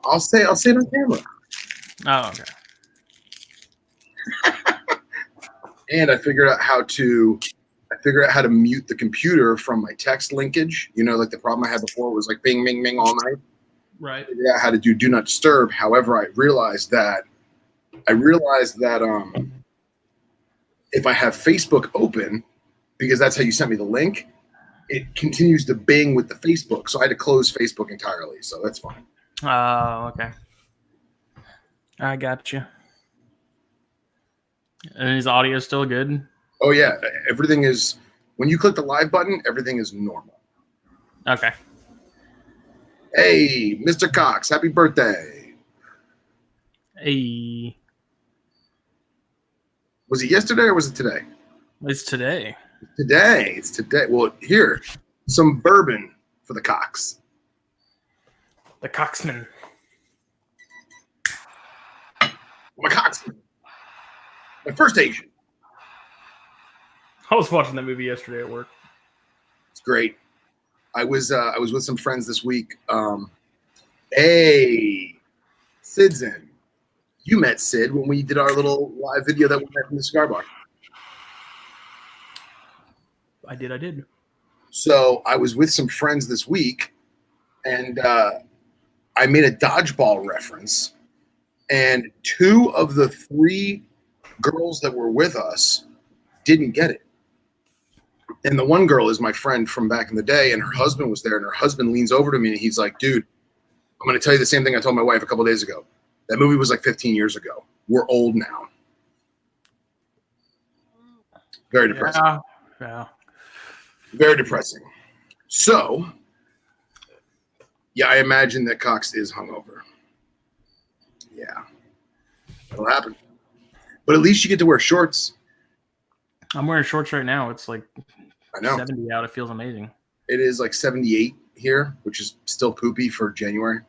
I'll say it on camera. Oh, okay. And I figured out how to mute the computer from my text linkage. You know, like the problem I had before was like bing, ming, ming all night. Right. I figured out how to do not disturb. However, I realized that if I have Facebook open, because that's how you sent me the link, it continues to bing with the Facebook. So I had to close Facebook entirely. So that's fine. Oh, okay. I got you. And his audio still good? Oh yeah, everything is. When you click the live button, everything is normal. Okay. Hey, Mr. Cox, happy birthday! Hey. Was it yesterday or was it today? It's today. It's today. Well, here, some bourbon for the Cox. The Coxman. My Coxman. My first Asian. I was watching that movie yesterday at work. It's great. I was with some friends this week. Hey, Sid's in. You met Sid when we did our little live video that we met from the cigar bar. I did. So I was with some friends this week, and I made a dodgeball reference, and 2 of the 3 girls that were with us didn't get it. And the one girl is my friend from back in the day, and her husband was there, and her husband leans over to me, and he's like, dude, I'm going to tell you the same thing I told my wife a couple days ago. That movie was like 15 years ago. We're old now. Very depressing. Yeah. Very depressing. So, yeah, I imagine that Cox is hungover. Yeah. That'll happen. But at least you get to wear shorts. I'm wearing shorts right now. It's like I know. 70 out. It feels amazing. It is like 78 here, which is still poopy for January.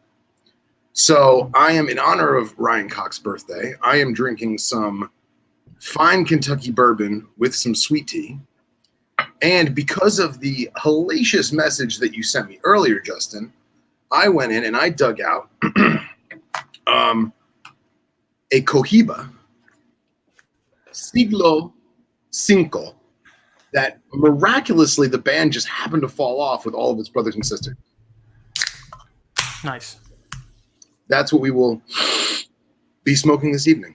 So I am, in honor of Ryan Cox's birthday, I am drinking some fine Kentucky bourbon with some sweet tea. And because of the hellacious message that you sent me earlier, Justin, I went in and I dug out a Cohiba Siglo Cinco that miraculously the band just happened to fall off with all of its brothers and sisters. Nice. That's what we will be smoking this evening.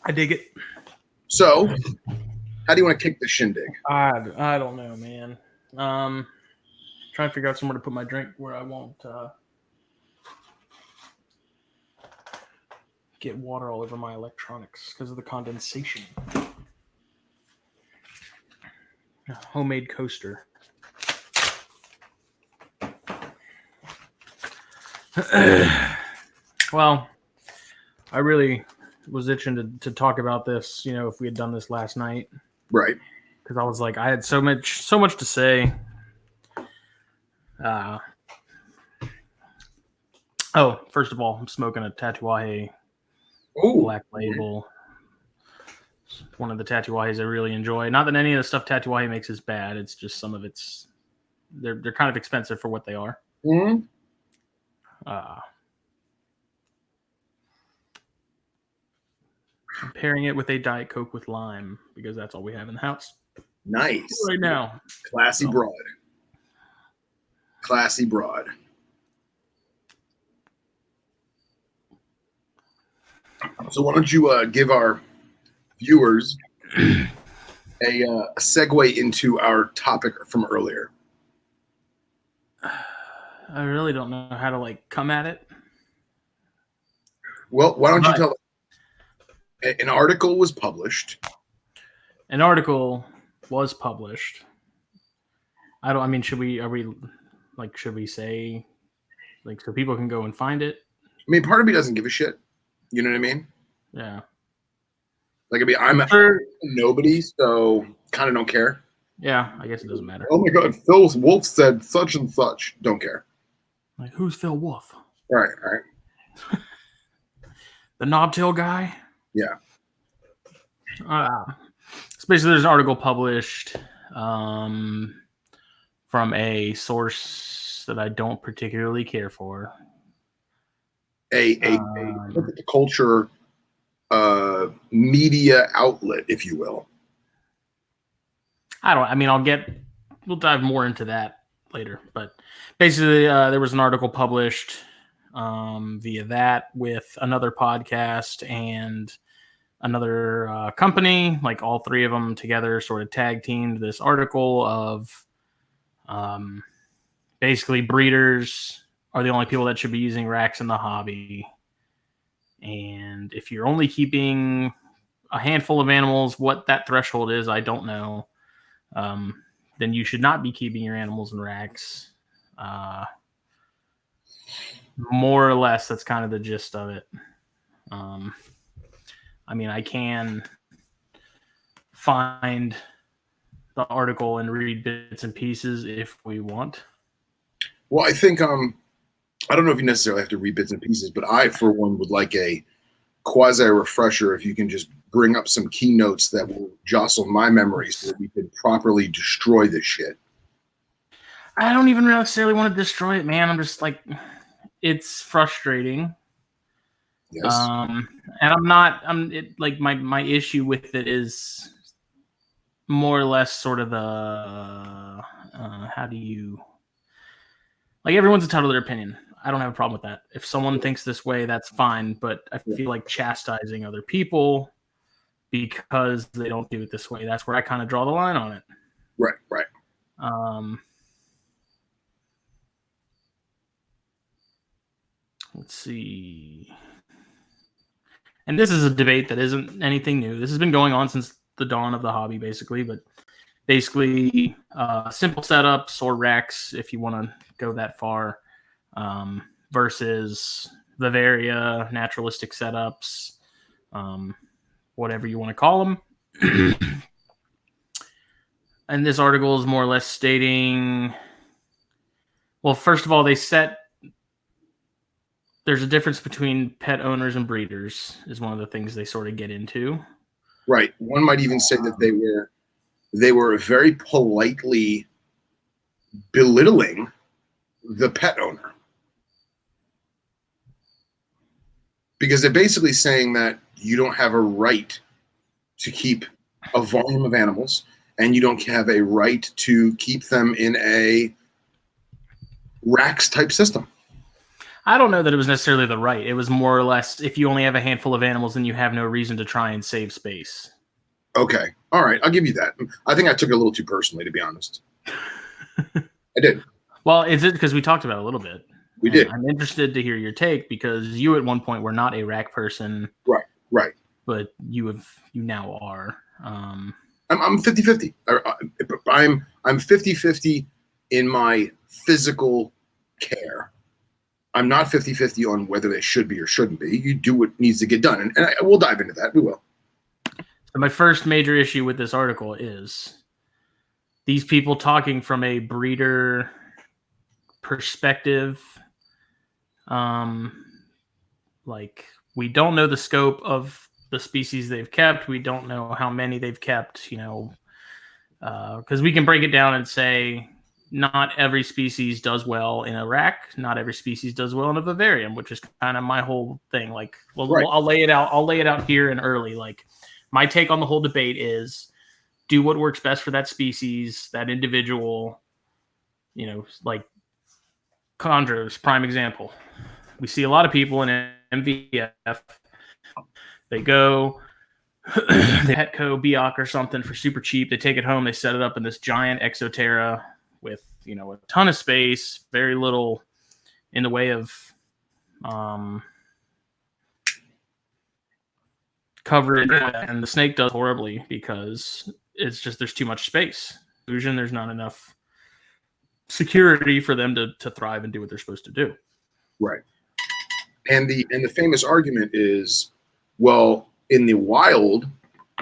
I dig it. So, how do you want to kick the shindig? I don't know, man. Trying to figure out somewhere to put my drink where I won't get water all over my electronics because of the condensation. A homemade coaster. Well, I really was itching to talk about this, if we had done this last night. Right. Because I was like, I had so much to say. First of all, I'm smoking a Tatuaje Black Label. It's one of the Tatuajes I really enjoy. Not that any of the stuff Tatuaje makes is bad. It's just some of it's they're kind of expensive for what they are. Mm-hmm. I'm pairing it with a Diet Coke with lime because that's all we have in the house. Nice. Right now. Classy broad. Classy broad. So why don't you give our viewers a segue into our topic from earlier? I really don't know how to come at it. Well, why don't you tell us? An article was published. Should we say, so people can go and find it? I mean, part of me doesn't give a shit. You know what I mean? Yeah. I'm sure nobody, so kind of don't care. Yeah, I guess it doesn't matter. Oh my God, Phil Wolf said such and such. Don't care. Like, who's Phil Wolf? All right. The knobtail guy? Yeah. So basically, there's an article published from a source that I don't particularly care for. A look at the culture media outlet, if you will. We'll dive more into that later, but basically there was an article published via that with another podcast and another company, like all three of them together sort of tag teamed this article of basically breeders are the only people that should be using racks in the hobby. And if you're only keeping a handful of animals, what that threshold is, I don't know. Then you should not be keeping your animals in racks. More or less, that's kind of the gist of it. I can find the article and read bits and pieces if we want. Well, I think I don't know if you necessarily have to read bits and pieces, but I, for one, would like a quasi-refresher if you can just bring up some keynotes that will jostle my memory so that we can properly destroy this shit. I don't even necessarily want to destroy it, man. I'm just like, it's frustrating. Yes. And my issue with it is more or less sort of the, everyone's entitled to their opinion. I don't have a problem with that. If someone thinks this way, that's fine. But I feel like chastising other people because they don't do it this way, that's where I kind of draw the line on it. Right. Let's see. And this is a debate that isn't anything new. This has been going on since the dawn of the hobby, basically. But basically, simple setups or racks, if you want to go that far, versus Bavaria, naturalistic setups, whatever you want to call them. And this article is more or less stating, well, first of all, there's a difference between pet owners and breeders is one of the things they sort of get into. Right. One might even say that they were very politely belittling the pet owner. Because they're basically saying that you don't have a right to keep a volume of animals and you don't have a right to keep them in a racks type system. I don't know that it was necessarily the right. It was more or less, if you only have a handful of animals, then you have no reason to try and save space. Okay. All right. I'll give you that. I think I took it a little too personally, to be honest. I did. Well, is it because we talked about it a little bit? We did. I'm interested to hear your take because you at one point were not a rack person. Right. But you now are. I'm 50-50. I'm 50-50 in my physical care. I'm not 50-50 on whether they should be or shouldn't be. You do what needs to get done. And we'll dive into that. We will. So my first major issue with this article is these people talking from a breeder perspective. We don't know the scope of the species they've kept. We don't know how many they've kept, because we can break it down and say not every species does well in a rack. Not every species does well in a vivarium, which is kind of my whole thing. Right. I'll lay it out. I'll lay it out here and early. My take on the whole debate is do what works best for that species, that individual, chondros, prime example. We see a lot of people in MVF. They go, they Petco, Biak or something for super cheap. They take it home. They set it up in this giant Exoterra with, a ton of space, very little in the way of coverage. And the snake does horribly because it's just there's too much space. There's not enough security for them to thrive and do what they're supposed to do. Right. And the famous argument is, well, in the wild,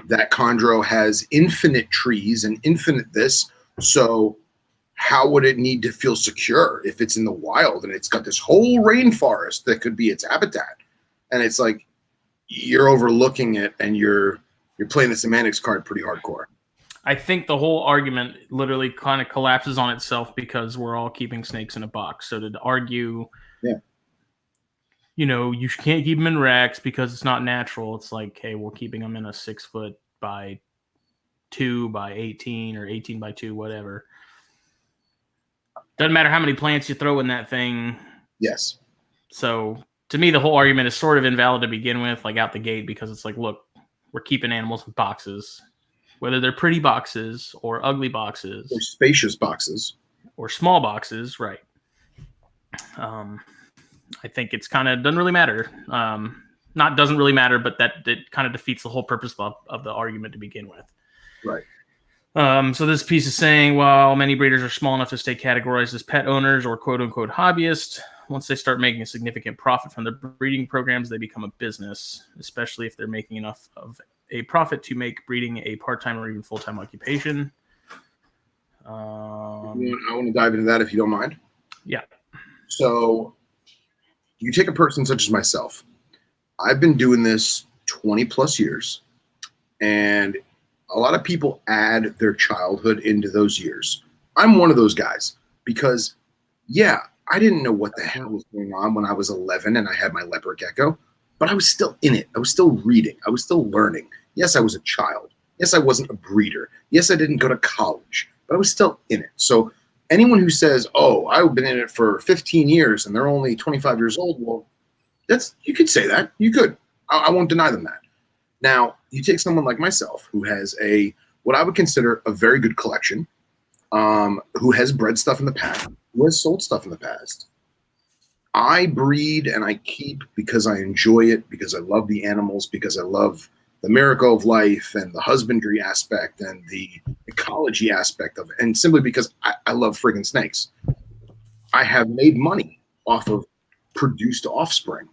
that chondro has infinite trees and infinite this. So how would it need to feel secure if it's in the wild and it's got this whole rainforest that could be its habitat? And it's like you're overlooking it and you're playing the semantics card pretty hardcore. I think the whole argument literally kind of collapses on itself because we're all keeping snakes in a box. So to argue, you can't keep them in racks because it's not natural. It's like, hey, we're keeping them in a 6 foot by 2 by 18 or 18 by 2, whatever. Doesn't matter how many plants you throw in that thing. Yes. So to me, the whole argument is sort of invalid to begin with, like out the gate, because it's like, look, we're keeping animals in boxes, whether they're pretty boxes or ugly boxes or spacious boxes or small boxes, right? I think it's kind of doesn't really matter. Not doesn't really matter, but that it kind of defeats the whole purpose of the argument to begin with. Right. So this piece is saying, while many breeders are small enough to stay categorized as pet owners or quote unquote hobbyists, once they start making a significant profit from their breeding programs, they become a business, especially if they're making enough of a profit to make breeding a part-time or even full-time occupation. I want to dive into that if you don't mind. Yeah. So you take a person such as myself. I've been doing this 20 plus years, and a lot of people add their childhood into those years. I'm one of those guys because, yeah, I didn't know what the hell was going on when I was 11 and I had my leopard gecko, but I was still in it. I was still reading. I was still learning. Yes, I was a child. Yes, I wasn't a breeder. Yes, I didn't go to college, but I was still in it. So anyone who says, oh, I've been in it for 15 years and they're only 25 years old, well, you could say that. You could. I won't deny them that. Now, you take someone like myself who has what I would consider a very good collection, who has bred stuff in the past, who has sold stuff in the past. I breed and I keep because I enjoy it, because I love the animals, because I love the miracle of life and the husbandry aspect and the ecology aspect of it, and simply because I love friggin' snakes. I have made money off of produced offspring,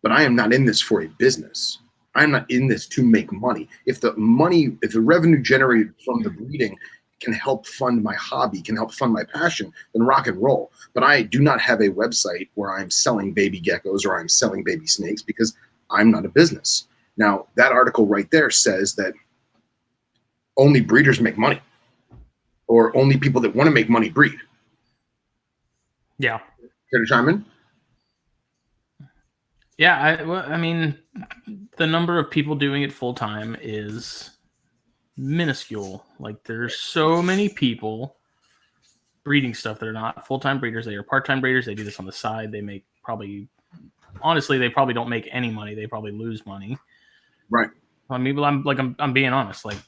but I am not in this for a business. I'm not in this to make money. If the revenue generated from the breeding can help fund my hobby, can help fund my passion, then rock and roll. But I do not have a website where I'm selling baby geckos or I'm selling baby snakes because I'm not a business. Now, that article right there says that only breeders make money, or only people that want to make money breed. Yeah. Care to chime in? Yeah, I mean, the number of people doing it full time is minuscule. Like, there's so many people breeding stuff that are not full-time breeders. They are part-time breeders. They do this on the side. They make honestly, they probably don't make any money. They probably lose money. Right. I mean, I'm being honest. Like,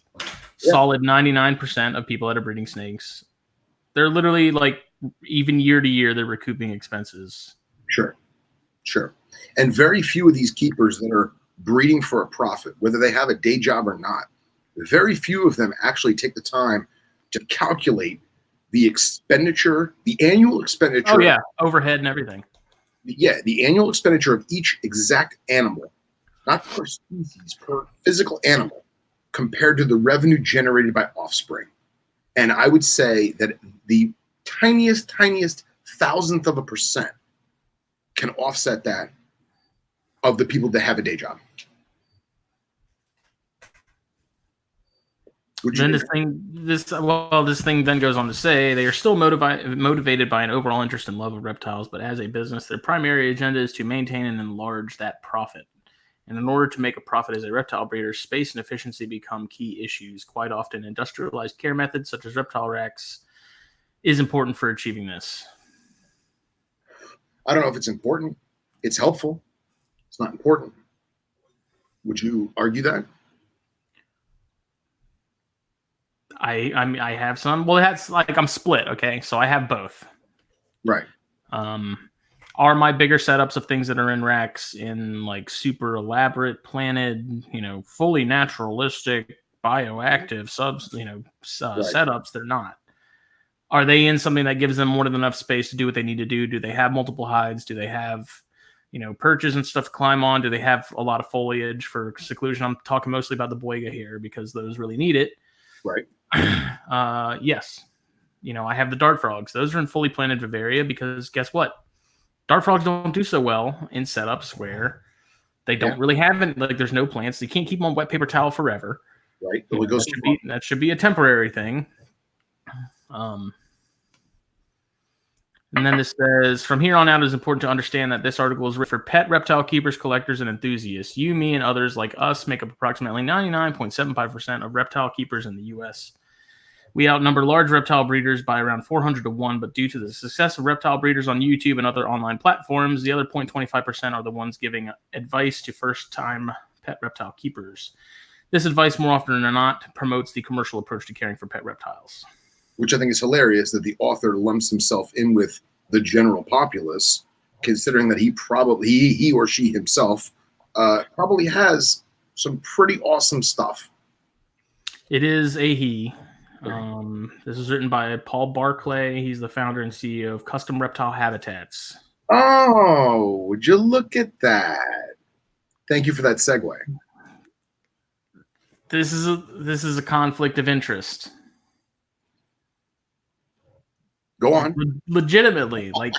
solid 99% of people that are breeding snakes, they're literally like, even year to year, they're recouping expenses. Sure. And very few of these keepers that are breeding for a profit, whether they have a day job or not, very few of them actually take the time to calculate the expenditure, the annual expenditure. Oh, yeah. Overhead and everything. Yeah. The annual expenditure of each exact animal, not per species, per physical animal, compared to the revenue generated by offspring. And I would say that the tiniest thousandth of a percent can offset that of the people that have a day job. Then this thing then goes on to say they are still motivated by an overall interest and love of reptiles, but as a business, their primary agenda is to maintain and enlarge that profit. And in order to make a profit as a reptile breeder, space and efficiency become key issues. Quite often, industrialized care methods such as reptile racks is important for achieving this. I don't know if it's important. It's helpful. It's not important. Would you argue that? I have some. Well, that's like I'm split. Okay, so I have both. Right. Are my bigger setups of things that are in racks in like super elaborate, planted, fully naturalistic, bioactive setups? They're not. Are they in something that gives them more than enough space to do what they need to do? Do they have multiple hides? Do they have, perches and stuff to climb on? Do they have a lot of foliage for seclusion? I'm talking mostly about the boiga here because those really need it. Right. Yes. I have the dart frogs. Those are in fully planted vivaria because guess what? Dart frogs don't do so well in setups where they don't really have it. Like, there's no plants. You can't keep them on wet paper towel forever. right? That should be a temporary thing. And then this says, from here on out, it is important to understand that this article is written for pet reptile keepers, collectors, and enthusiasts. You, me, and others like us make up approximately 99.75% of reptile keepers in the U.S. We outnumber large reptile breeders by around 400 to 1, but due to the success of reptile breeders on YouTube and other online platforms, the other 0.25% are the ones giving advice to first-time pet reptile keepers. This advice, more often than not, promotes the commercial approach to caring for pet reptiles. Which I think is hilarious that the author lumps himself in with the general populace, considering that he or she himself probably has some pretty awesome stuff. It is a he. This is written by Paul Barclay. He's the founder and CEO of Custom Reptile Habitats. Oh, would you look at that? Thank you for that segue. This is a conflict of interest. Go on. Legitimately, like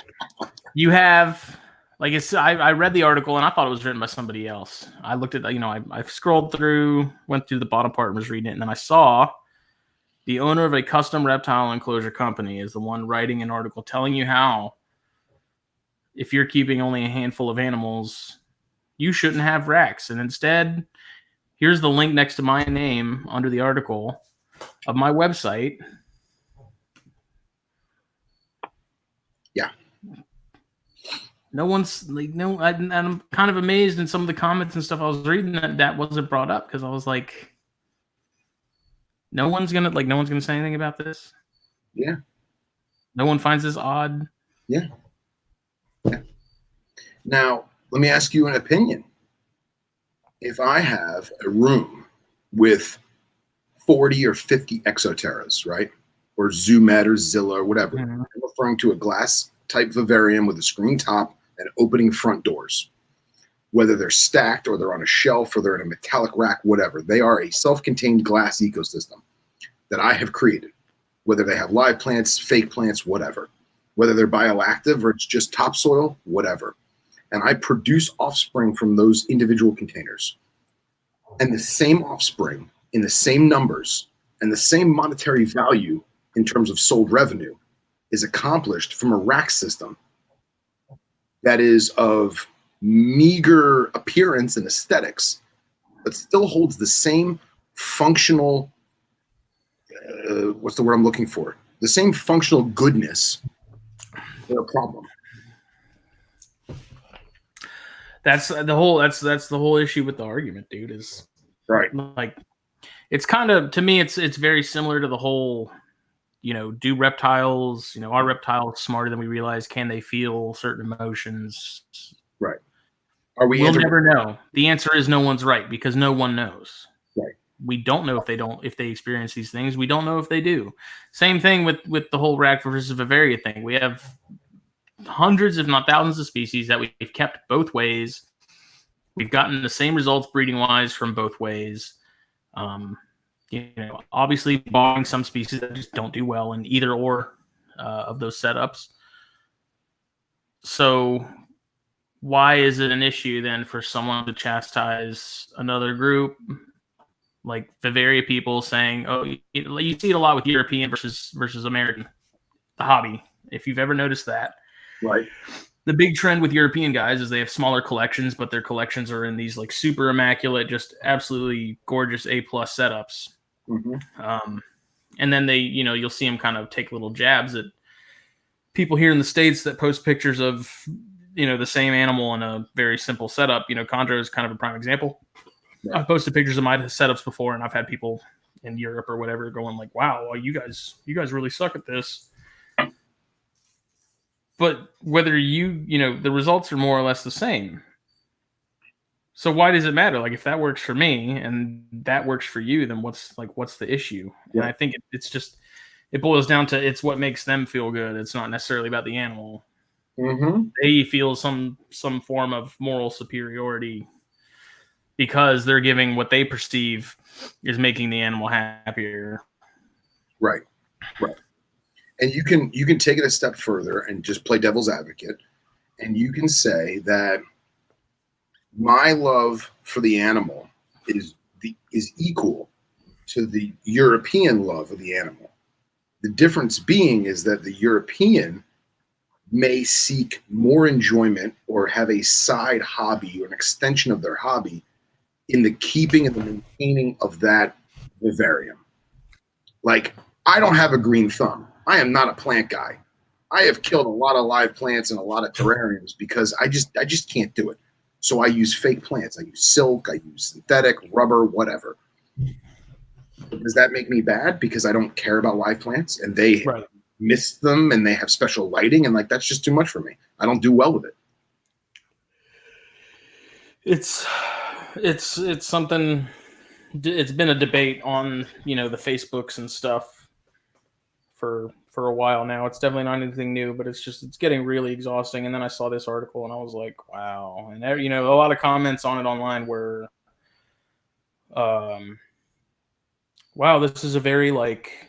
you have, like it's. I read the article and I thought it was written by somebody else. I looked at, I scrolled through, went through the bottom part and was reading it, and then I saw the owner of a custom reptile enclosure company is the one writing an article telling you how, if you're keeping only a handful of animals, you shouldn't have racks, and instead, here's the link next to my name under the article of my website. Yeah. No one's like, I'm kind of amazed in some of the comments and stuff I was reading that wasn't brought up, because I was like, no one's gonna say anything about this. Yeah. No one finds this odd. Yeah. Now, let me ask you an opinion. If I have a room with 40 or 50 exoterras, right? Or Zoomed or Zilla or whatever. Mm-hmm. I'm referring to a glass type vivarium with a screen top and opening front doors. Whether they're stacked or they're on a shelf or they're in a metallic rack, whatever. They are a self-contained glass ecosystem that I have created. Whether they have live plants, fake plants, whatever. Whether they're bioactive or it's just topsoil, whatever. And I produce offspring from those individual containers. And the same offspring in the same numbers and the same monetary value in terms of sold revenue is accomplished from a rack system that is of meager appearance and aesthetics, but still holds the same functional, what's the word I'm looking for? The same functional goodness for a problem. That's the whole issue with the argument, dude, is right. Like, it's kind of, to me, it's very similar to the whole, do reptiles, are reptiles smarter than we realize? Can they feel certain emotions? Right. We'll never know. The answer is no one's right, because no one knows. Right. We don't know if they experience these things. We don't know if they do. Same thing with the whole rack versus vivaria thing. We have hundreds, if not thousands, of species that we've kept both ways. We've gotten the same results breeding wise from both ways. Obviously barring some species that just don't do well in either or of those setups. So why is it an issue then for someone to chastise another group, like Vivaria people, saying, "Oh, you see it a lot with European versus American, the hobby." If you've ever noticed that, right? The big trend with European guys is they have smaller collections, but their collections are in these like super immaculate, just absolutely gorgeous A+ setups. Mm-hmm. And then they, you'll see them kind of take little jabs at people here in the States that post pictures of, the same animal in a very simple setup. Chondro is kind of a prime example. Right. I've posted pictures of my setups before, and I've had people in Europe or whatever going like, "Wow, well, you guys really suck at this." But whether the results are more or less the same. So why does it matter? Like, if that works for me and that works for you, then what's the issue? Yeah. And I think it's just, it boils down to, it's what makes them feel good. It's not necessarily about the animal. Mm-hmm. They feel some form of moral superiority because they're giving what they perceive is making the animal happier. Right. And you can take it a step further and just play devil's advocate, and you can say that my love for the animal is equal to the European love of the animal. The difference being is that the European may seek more enjoyment or have a side hobby or an extension of their hobby in the keeping and the maintaining of that vivarium. Like, I don't have a green thumb. I am not a plant guy. I have killed a lot of live plants in a lot of terrariums because I just can't do it. So I use fake plants. I use silk, I use synthetic, rubber, whatever. Does that make me bad because I don't care about live plants and they Right. miss them and they have special lighting and like that's just too much for me. I don't do well with it. It's something. It's been a debate on the Facebooks and stuff for a while now. It's definitely not anything new, but it's getting really exhausting. And then I saw this article and I was like, wow. And there, a lot of comments on it online were, wow, this is a very like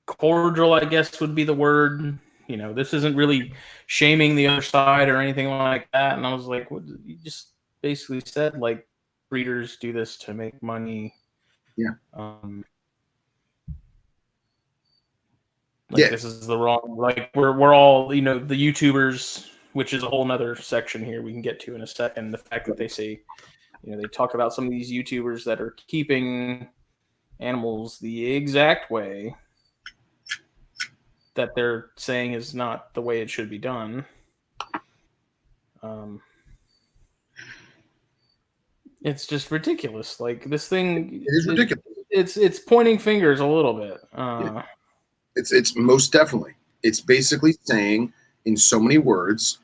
cordial, I guess would be the word. This isn't really shaming the other side or anything like that. And I was like, what, you just basically said like breeders do this to make money. Yeah. Like, this is the wrong, like we're all, the YouTubers, which is a whole nother section here we can get to in a second. The fact that they say, they talk about some of these YouTubers that are keeping animals the exact way that they're saying is not the way it should be done. It's just ridiculous. Like, this thing, it is ridiculous. It's pointing fingers a little bit. It's most definitely. It's basically saying in so many words,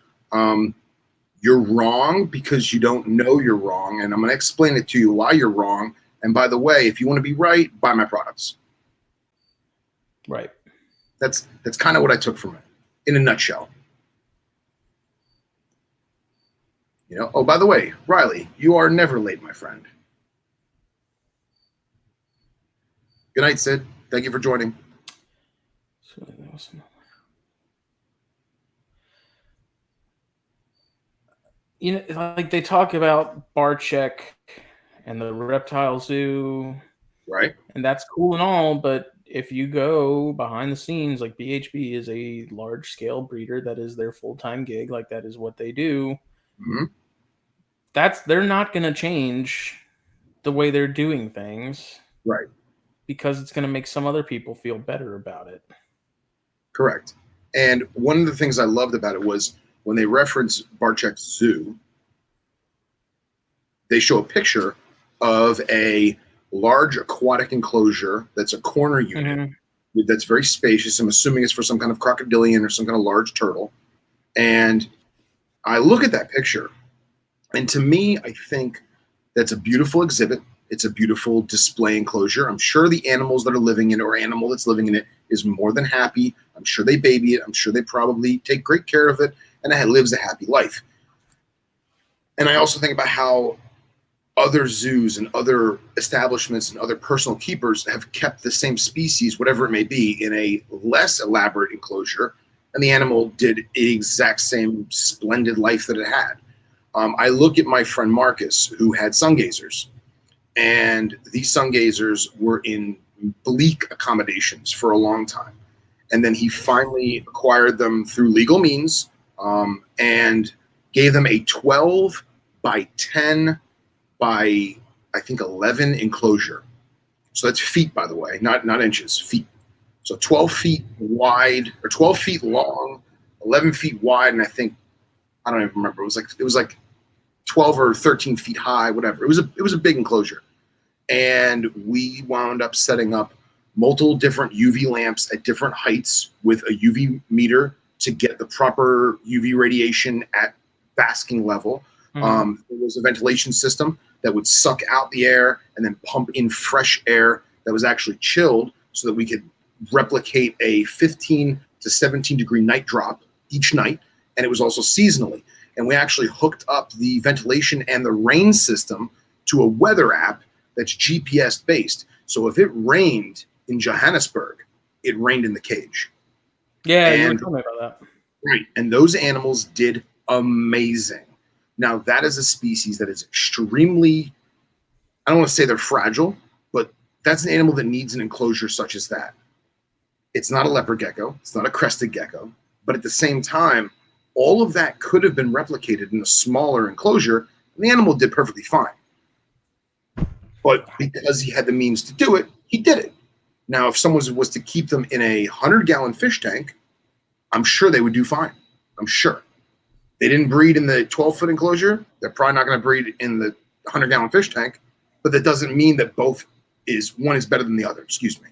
you're wrong because you don't know you're wrong, and I'm going to explain it to you why you're wrong. And by the way, if you want to be right, buy my products. Right. That's kind of what I took from it, in a nutshell. Oh, by the way, Riley, you are never late, my friend. Good night, Sid. Thank you for joining. Like they talk about Barcheck and the reptile zoo, right? And that's cool and all, but if you go behind the scenes, like BHB is a large scale breeder, that is their full-time gig, like that is what they do. Mm-hmm. They're not going to change the way they're doing things, right? Because it's going to make some other people feel better about it. Correct. And one of the things I loved about it was when they reference Barcheck's zoo, they show a picture of a large aquatic enclosure that's a corner unit that's very spacious. I'm assuming it's for some kind of crocodilian or some kind of large turtle. And I look at that picture, and to me, I think that's a beautiful exhibit. It's a beautiful display enclosure. I'm sure the animals that are living in it or animal that's living in it is more than happy. I'm sure they baby it. I'm sure they probably take great care of it, and it lives a happy life. And I also think about how other zoos and other establishments and other personal keepers have kept the same species, whatever it may be, in a less elaborate enclosure, and the animal did the exact same splendid life that it had. I look at my friend Marcus, who had sun gazers, and these sun gazers were in bleak accommodations for a long time. And then he finally acquired them through legal means and gave them a 12 by 10 by, I think, 11 enclosure. So that's feet, by the way, not inches, feet. So 12 feet wide, or 12 feet long, 11 feet wide, and I don't even remember. It was like 12 or 13 feet high, whatever. It was a big enclosure. And we wound up setting up multiple different UV lamps at different heights with a UV meter to get the proper UV radiation at basking level. There was a ventilation system that would suck out the air and then pump in fresh air that was actually chilled so that we could replicate a 15 to 17 degree night drop each night. And it was also seasonally. And we actually hooked up the ventilation and the rain system to a weather app that's GPS based. So if it rained in Johannesburg, it rained in the cage. Yeah, you were telling me about that. Right. And those animals did amazing. Now, that is a species that is extremely, I don't want to say they're fragile, but that's an animal that needs an enclosure such as that. It's not a leopard gecko. It's not a crested gecko. But at the same time, all of that could have been replicated in a smaller enclosure, and the animal did perfectly fine. But because he had the means to do it, he did it. Now, if someone was to keep them in a 100-gallon fish tank, I'm sure they would do fine. I'm sure. They didn't breed in the 12-foot enclosure. They're probably not going to breed in the 100-gallon fish tank. But that doesn't mean that one is better than the other. Excuse me.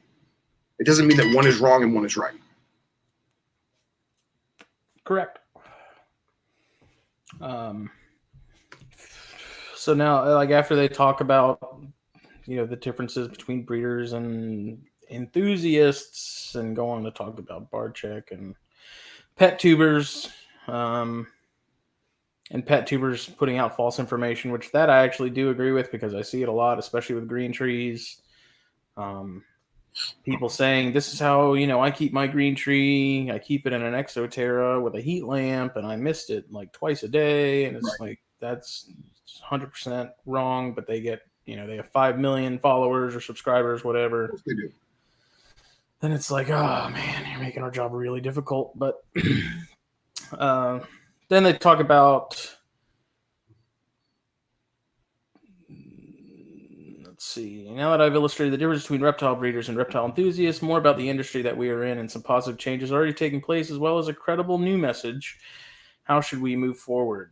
It doesn't mean that one is wrong and one is right. Correct. So now, like after they talk about, the differences between breeders and enthusiasts, and go on to talk about Barcheck and pet tubers, and pet tubers putting out false information, which that I actually do agree with because I see it a lot, especially with green trees. People saying this is how, I keep my green tree. I keep it in an Exoterra with a heat lamp and I mist it like twice a day. And it's like, that's 100% wrong, but they get, they have 5 million followers or subscribers, whatever. Of course they do. Then it's like, oh man, you're making our job really difficult. But then they talk about, let's see, now that I've illustrated the difference between reptile breeders and reptile enthusiasts, more about the industry that we are in and some positive changes already taking place, as well as a credible new message, how should we move forward?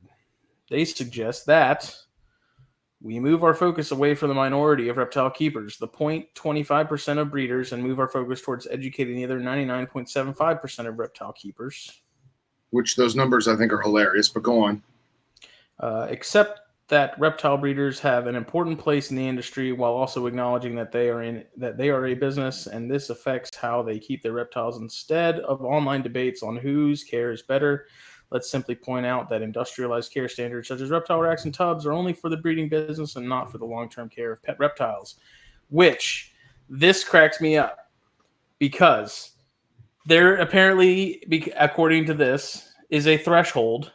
They suggest that we move our focus away from the minority of reptile keepers, the 0.25% of breeders, and move our focus towards educating the other 99.75% of reptile keepers. Which those numbers I think are hilarious, but go on. Except that reptile breeders have an important place in the industry, while also acknowledging that they are a business, and this affects how they keep their reptiles. Instead of online debates on whose care is better, let's simply point out that industrialized care standards such as reptile racks and tubs are only for the breeding business and not for the long-term care of pet reptiles. Which, this cracks me up, because there apparently, according to this, is a threshold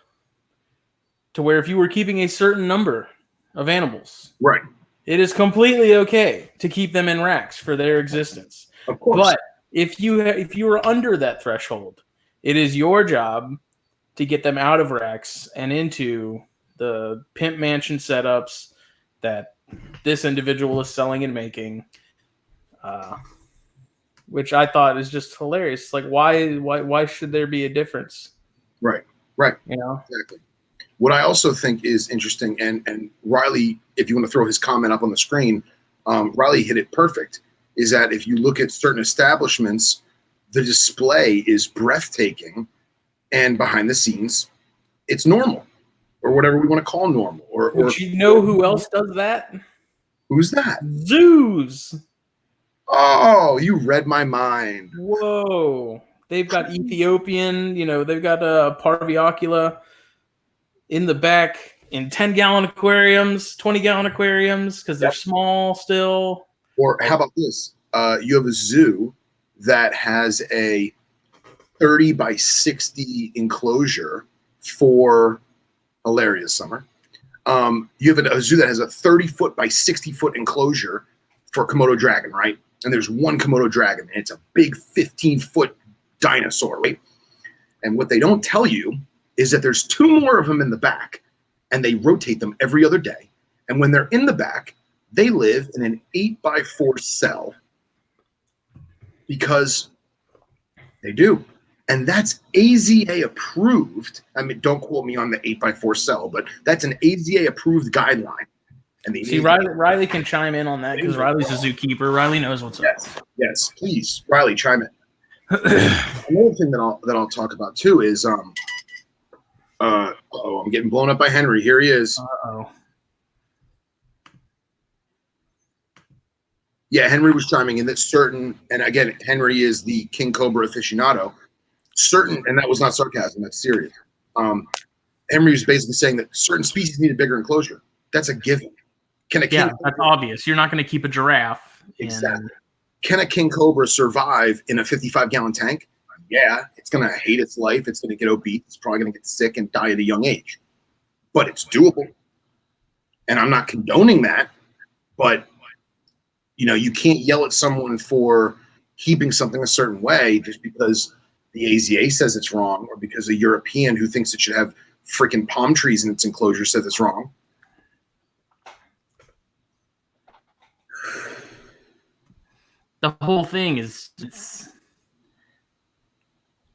to where if you were keeping a certain number of animals, right, it is completely okay to keep them in racks for their existence. Of course. But if you are under that threshold, it is your job to get them out of racks and into the pimp mansion setups that this individual is selling and making, which I thought is just hilarious. Like, why should there be a difference? Right. Exactly. What I also think is interesting, and Riley, if you want to throw his comment up on the screen, Riley hit it perfect, is that if you look at certain establishments, the display is breathtaking, and behind the scenes, it's normal, or whatever we want to call normal. Or you know who else does that? Who's that? Zoos. Oh, you read my mind. Whoa. They've got Ethiopian, they've got Parviocula in the back in 10-gallon aquariums, 20-gallon aquariums, because they're small still. Or how about this? You have a zoo that has a 30 by 60 enclosure for hilarious summer. You have a zoo that has a 30-foot by 60-foot enclosure for Komodo dragon, right? And there's one Komodo dragon, and it's a big 15-foot dinosaur, right? And what they don't tell you is that there's 2 more of them in the back, and they rotate them every other day. And when they're in the back, they live in an 8x4 cell, because they do. And that's AZA approved. I mean, don't quote me on the 8x4 cell, but that's an AZA approved guideline. And see, Riley can chime in on that because Riley's a zookeeper. Riley knows what's up. Yes, please, Riley, chime in. Another thing that I'll talk about too is I'm getting blown up by Henry. Here he is. Uh-oh. Yeah, Henry was chiming in that certain, and again, Henry is the King Cobra aficionado. Certain, and that was not sarcasm, that's serious. Henry was basically saying that certain species need a bigger enclosure. That's a given. That's obvious. You're not going to keep a giraffe. Exactly. Can a King Cobra survive in a 55-gallon tank? Yeah, it's going to hate its life. It's going to get obese. It's probably going to get sick and die at a young age. But it's doable. And I'm not condoning that, but you can't yell at someone for keeping something a certain way just because the AZA says it's wrong, or because a European who thinks it should have freaking palm trees in its enclosure says it's wrong. The whole thing is,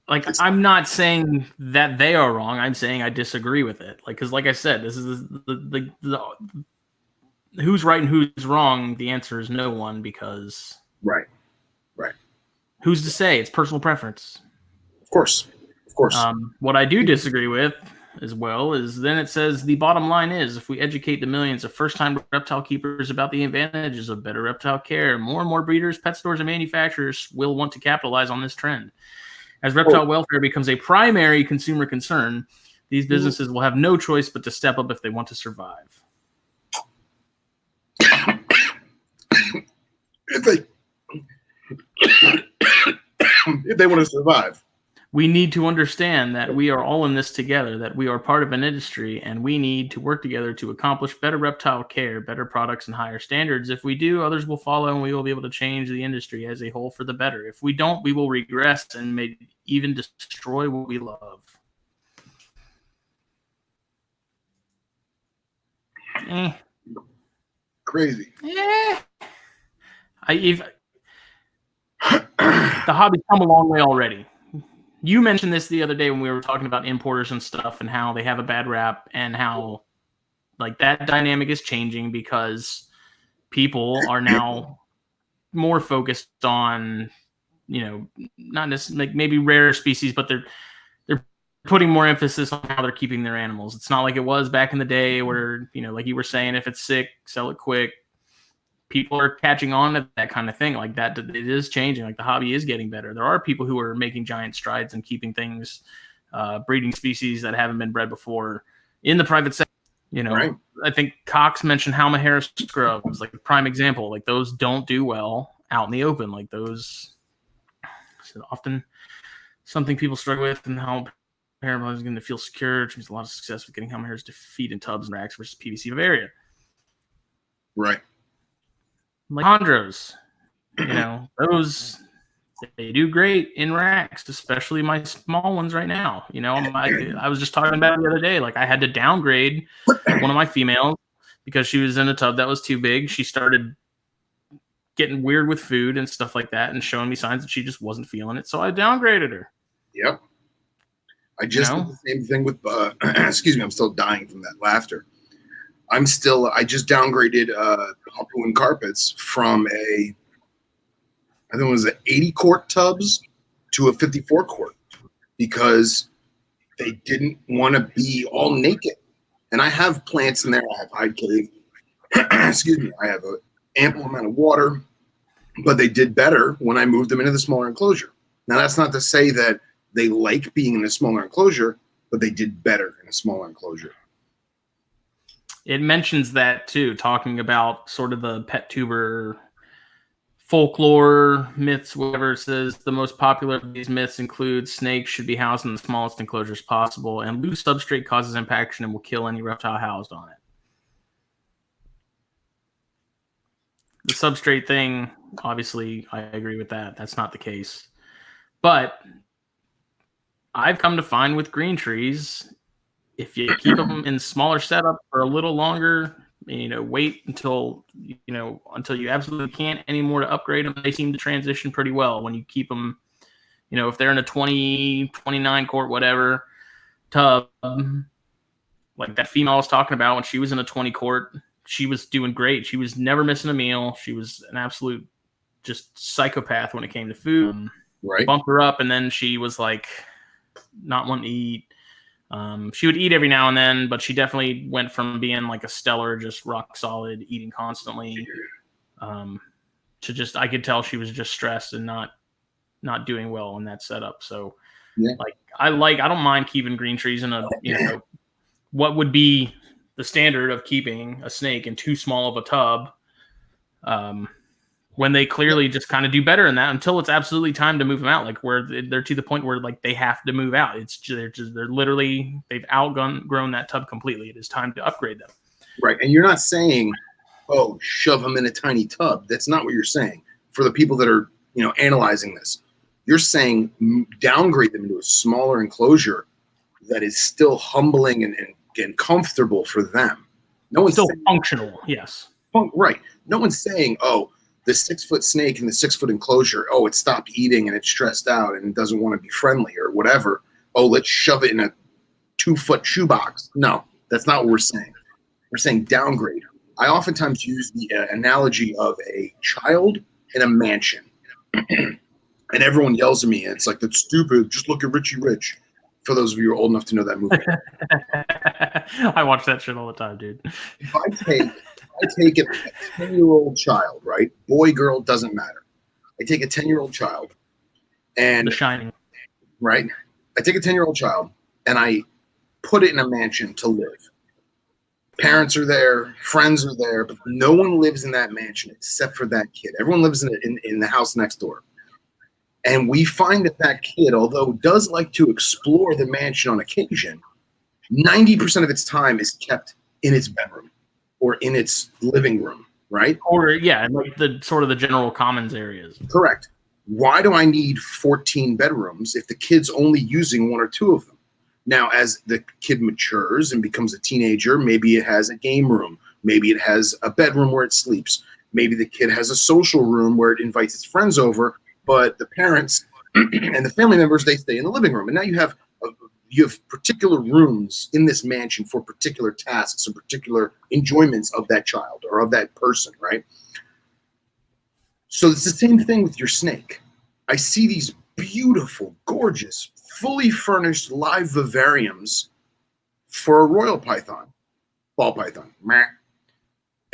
I'm not saying that they are wrong. I'm saying I disagree with it. Like, because like I said, this is the who's right and who's wrong. The answer is no one, because right. Who's to say? It's personal preference. Of course. What I do disagree with as well is then it says the bottom line is, if we educate the millions of first-time reptile keepers about the advantages of better reptile care, more and more breeders, pet stores, and manufacturers will want to capitalize on this trend. As reptile welfare becomes a primary consumer concern, these businesses will have no choice but to step up if they want to survive. If they want to survive. We need to understand that we are all in this together, that we are part of an industry, and we need to work together to accomplish better reptile care, better products, and higher standards. If we do, others will follow, and we will be able to change the industry as a whole for the better. If we don't, we will regress and may even destroy what we love. Crazy. The hobby's come a long way already. You mentioned this the other day when we were talking about importers and stuff and how they have a bad rap, and how like that dynamic is changing because people are now more focused on, not necessarily like maybe rare species, but they're putting more emphasis on how they're keeping their animals. It's not like it was back in the day where, like you were saying, if it's sick, sell it quick. People are catching on to that kind of thing. Like that, it is changing. Like the hobby is getting better. There are people who are making giant strides and keeping things, breeding species that haven't been bred before in the private sector. Right. I think Cox mentioned Halmahera scrubs, like a prime example. Like those don't do well out in the open. Like those is often something people struggle with, and how Paramount is going to feel secure. Which means a lot of success with getting Halmaheras to feed in tubs and racks versus PVC Bavaria. Right. Like chondros, those, they do great in racks, especially my small ones right now. I was just talking about it the other day. Like I had to downgrade one of my females because she was in a tub that was too big. She started getting weird with food and stuff like that, and showing me signs that she just wasn't feeling it. So I downgraded her. Yep. I just did the same thing with, excuse me, I'm still dying from that laughter. I just downgraded Papuan carpets from I think it was an 80 quart tubs to a 54 quart because they didn't want to be all naked. And I have plants in there. I have hide cave. Excuse me. I have an ample amount of water, but they did better when I moved them into the smaller enclosure. Now, that's not to say that they like being in a smaller enclosure, but they did better in a smaller enclosure. It mentions that too, talking about sort of the pet tuber folklore myths, whatever. It says the most popular of these myths include snakes should be housed in the smallest enclosures possible, and loose substrate causes impaction and will kill any reptile housed on it. The substrate thing, obviously, I agree with that. That's not the case. But I've come to find with green trees, if you keep them in smaller setup for a little longer, wait until you absolutely can't anymore to upgrade them, they seem to transition pretty well. When you keep them, if they're in a 20, 29 quart, whatever tub, like that female I was talking about, when she was in a 20 quart, she was doing great. She was never missing a meal. She was an absolute just psychopath when it came to food. Right. Bumped her up, and then she was like not wanting to eat. She would eat every now and then, but she definitely went from being like a stellar, just rock solid, eating constantly, to just, I could tell she was just stressed and not doing well in that setup. So I don't mind keeping green trees in a, what would be the standard of keeping a snake in too small of a tub, when they clearly just kind of do better in that until it's absolutely time to move them out. Like where they're to the point where like they have to move out. They're literally, they've outgrown that tub completely. It is time to upgrade them. Right. And you're not saying, oh, shove them in a tiny tub. That's not what you're saying. For the people that are, analyzing this, you're saying downgrade them into a smaller enclosure that is still humbling and comfortable for them. No one's Still saying, functional, yes. right. No one's saying, oh, the 6-foot snake in the 6-foot enclosure, oh, it stopped eating and it's stressed out and it doesn't want to be friendly or whatever. Oh, let's shove it in a 2-foot shoebox. No, that's not what we're saying. We're saying downgrade. I oftentimes use the analogy of a child in a mansion. And everyone yells at me, and it's like, that's stupid. Just look at Richie Rich. For those of you who are old enough to know that movie. I watch that shit all the time, dude. If I take a 10-year-old child, right? Boy, girl, doesn't matter. I take a 10-year-old child and The Shining. Right? I take a 10-year-old child and I put it in a mansion to live. Parents are there, friends are there, but no one lives in that mansion except for that kid. Everyone lives in the house next door. And we find that kid, although does like to explore the mansion on occasion, 90% of its time is kept in its bedroom or in its living room, right? Or like the sort of the general commons areas. Correct. Why do I need 14 bedrooms if the kid's only using 1 or 2 of them? Now, as the kid matures and becomes a teenager, maybe it has a game room. Maybe it has a bedroom where it sleeps. Maybe the kid has a social room where it invites its friends over, but the parents and the family members, they stay in the living room. And now you have particular rooms in this mansion for particular tasks and particular enjoyments of that child or of that person, right? So it's the same thing with your snake. I see these beautiful, gorgeous, fully furnished live vivariums for a royal python, ball python.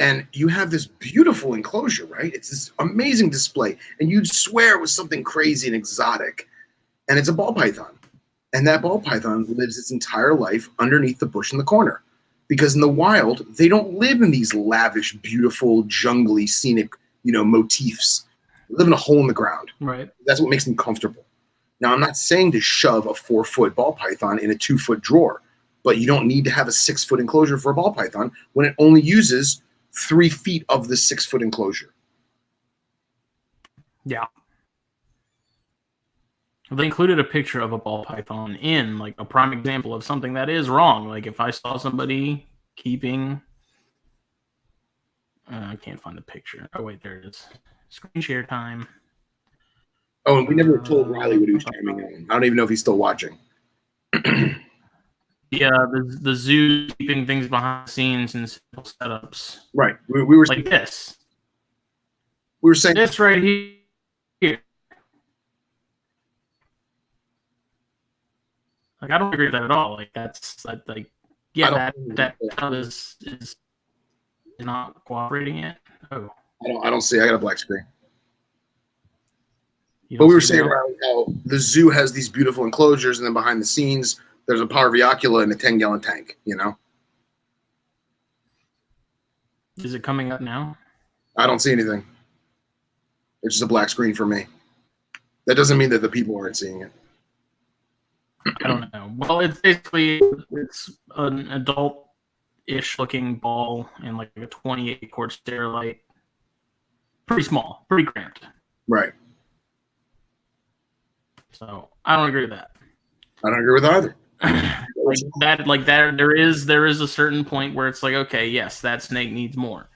And you have this beautiful enclosure, right? It's this amazing display. And you'd swear it was something crazy and exotic. And it's a ball python. And that ball python lives its entire life underneath the bush in the corner. Because in the wild, they don't live in these lavish, beautiful, jungly, scenic, motifs. They live in a hole in the ground. Right. That's what makes them comfortable. Now, I'm not saying to shove a 4-foot ball python in a 2-foot drawer, but you don't need to have a 6-foot enclosure for a ball python when it only uses 3 feet of the 6-foot enclosure. Yeah. They included a picture of a ball python in like a prime example of something that is wrong. Like if I saw somebody keeping, I can't find the picture. Oh wait, there it is. Screen share time. Oh, and we never told Riley what he was chiming in. I don't even know if he's still watching. Yeah, the zoo keeping things behind the scenes and simple setups. Right. We were like this. We were saying this right here. Like I don't agree with that at all. Like that's like yeah, that is not cooperating yet. Oh, I don't see. I got a black screen. But we were saying about how the zoo has these beautiful enclosures, and then behind the scenes, there's a parviacula in a 10-gallon tank. Is it coming up now? I don't see anything. It's just a black screen for me. That doesn't mean that the people aren't seeing it. I don't know. Well, it's basically an adult-ish looking ball in like a 28 quart Sterilite. Pretty small, pretty cramped. Right. So I don't agree with that. I don't agree with either. like that. There is a certain point where it's like, okay, yes, that snake needs more.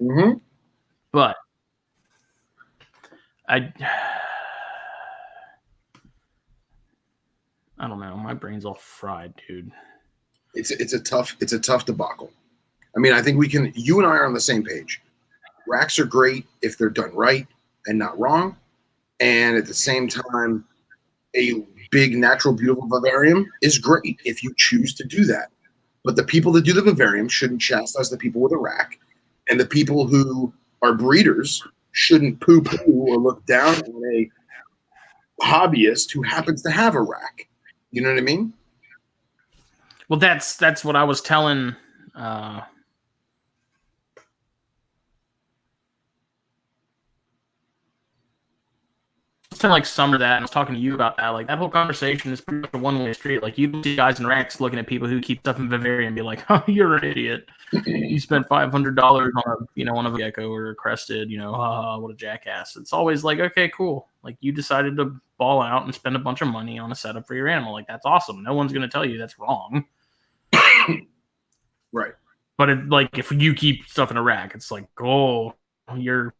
Mm-hmm. But I don't know. My brain's all fried, dude. It's a tough debacle. I mean, I think you and I are on the same page. Racks are great if they're done right and not wrong. And at the same time, a big, natural, beautiful vivarium is great if you choose to do that. But the people that do the vivarium shouldn't chastise the people with a rack. And the people who are breeders shouldn't poo-poo or look down on a hobbyist who happens to have a rack. You know what I mean? Well, that's what I was telling spent like summer that, and I was talking to you about that. Like that whole conversation is pretty much a one-way street. Like you see guys in ranks looking at people who keep stuff in Bavaria and be like, "Oh, you're an idiot. You spent $500 on a gecko or a crested. What a jackass." It's always like, okay, cool. Like you decided to ball out and spend a bunch of money on a setup for your animal. Like that's awesome. No one's gonna tell you that's wrong. Right. But if you keep stuff in a rack, it's like, oh, you're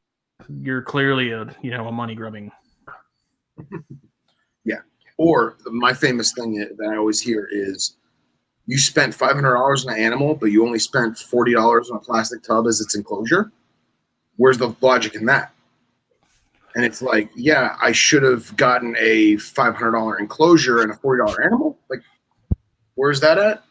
clearly a money grubbing. Yeah. Or my famous thing that I always hear is, you spent $500 on an animal, but you only spent $40 on a plastic tub as its enclosure. Where's the logic in that? And it's like, yeah, I should have gotten a $500 enclosure and a $40 animal. Like, where's that at?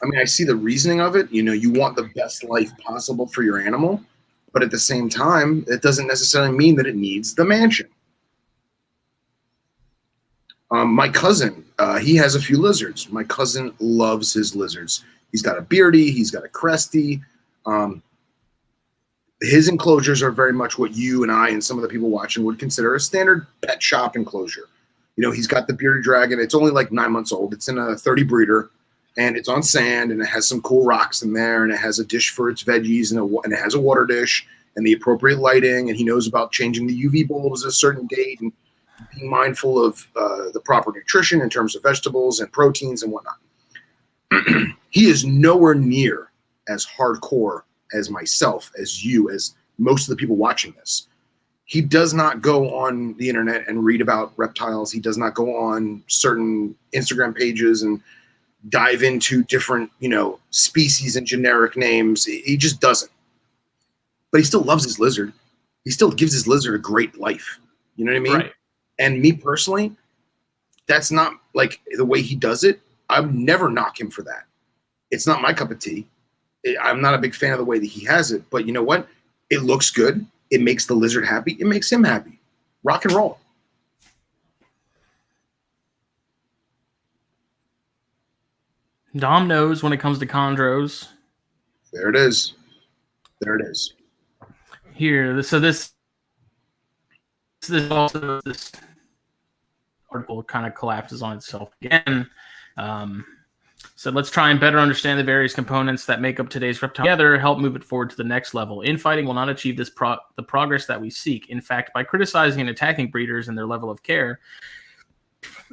I mean, I see the reasoning of it. You want the best life possible for your animal, but at the same time, it doesn't necessarily mean that it needs the mansion. My cousin, he has a few lizards. My cousin loves his lizards. He's got a Beardy. He's got a Cresty. His enclosures are very much what you and I and some of the people watching would consider a standard pet shop enclosure. He's got the Bearded Dragon. It's only like 9 months old. It's in a 30 breeder, and it's on sand, and it has some cool rocks in there, and it has a dish for its veggies, and it has a water dish and the appropriate lighting, and he knows about changing the UV bulbs at a certain date and being mindful of the proper nutrition in terms of vegetables and proteins and whatnot. He is nowhere near as hardcore as myself, as you, as most of the people watching this. He does not go on the internet and read about reptiles. He does not go on certain Instagram pages and dive into different, species and generic names. He just doesn't. But he still loves his lizard. He still gives his lizard a great life. You know what I mean? Right. And me personally, that's not like the way he does it. I would never knock him for that. It's not my cup of tea. I'm not a big fan of the way that he has it, but you know what? It looks good. It makes the lizard happy. It makes him happy. Rock and roll. Dom knows when it comes to chondros. There it is. There it is. Here, this article kind of collapses on itself again. So let's try and better understand the various components that make up today's reptile together, help move it forward to the next level. Infighting will not achieve the progress that we seek. In fact, by criticizing and attacking breeders and their level of care,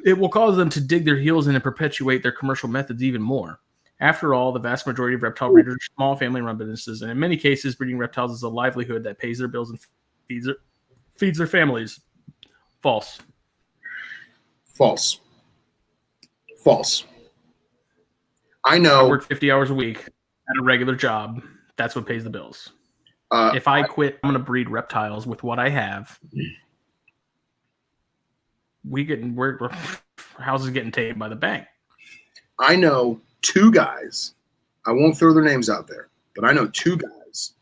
it will cause them to dig their heels in and perpetuate their commercial methods even more. After all, the vast majority of reptile breeders are small family-run businesses, and in many cases, breeding reptiles is a livelihood that pays their bills and feeds their families. False. False. False. I know. I work 50 hours a week at a regular job. That's what pays the bills. If I quit, I'm going to breed reptiles with what I have. We're houses getting taken by the bank. I know 2 guys. I won't throw their names out there, but I know 2 guys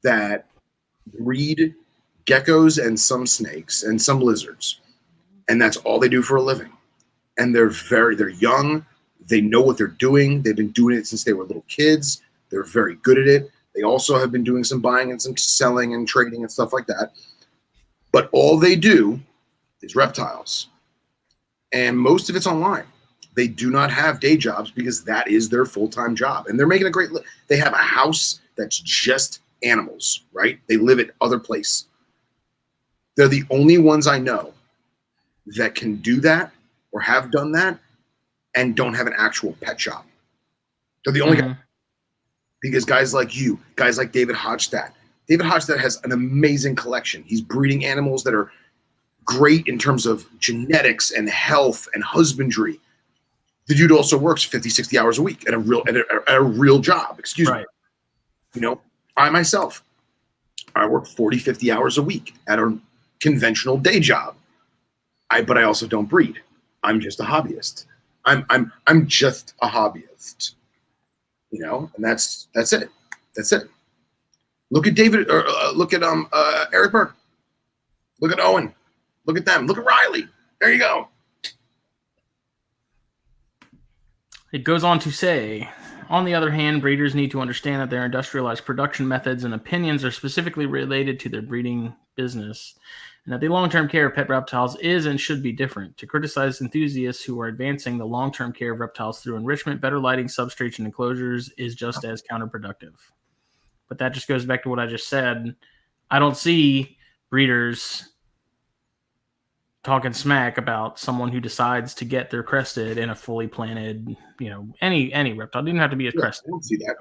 that breed geckos and some snakes and some lizards, and that's all they do for a living. And they're young. They know what they're doing. They've been doing it since they were little kids. They're very good at it. They also have been doing some buying and some selling and trading and stuff like that. But all they do is reptiles. And most of it's online. They do not have day jobs because that is their full-time job. And they're making a great they have a house that's just animals, right? They live at other place. They're the only ones I know that can do that or have done that and don't have an actual pet shop. They're the only guys. Because guys like you, guys like David Hodgstadt. David Hodgstadt has an amazing collection. He's breeding animals that are great in terms of genetics and health and husbandry. The dude also works 50, 60 hours a week at a real job. Excuse me. I myself, I work 40, 50 hours a week at a conventional day job. But I also don't breed. I'm just a hobbyist. I'm just a hobbyist. And that's it. That's it. Look at David, or look at Eric Burke. Look at Owen. Look at them. Look at Riley. There you go. It goes on to say, on the other hand, breeders need to understand that their industrialized production methods and opinions are specifically related to their breeding business, and that the long-term care of pet reptiles is and should be different. To criticize enthusiasts who are advancing the long-term care of reptiles through enrichment, better lighting, substrates, and enclosures is just as counterproductive. But that just goes back to what I just said. I don't see breeders talking smack about someone who decides to get their crested in a fully planted, any reptile. It didn't have to be a crested. I don't see that.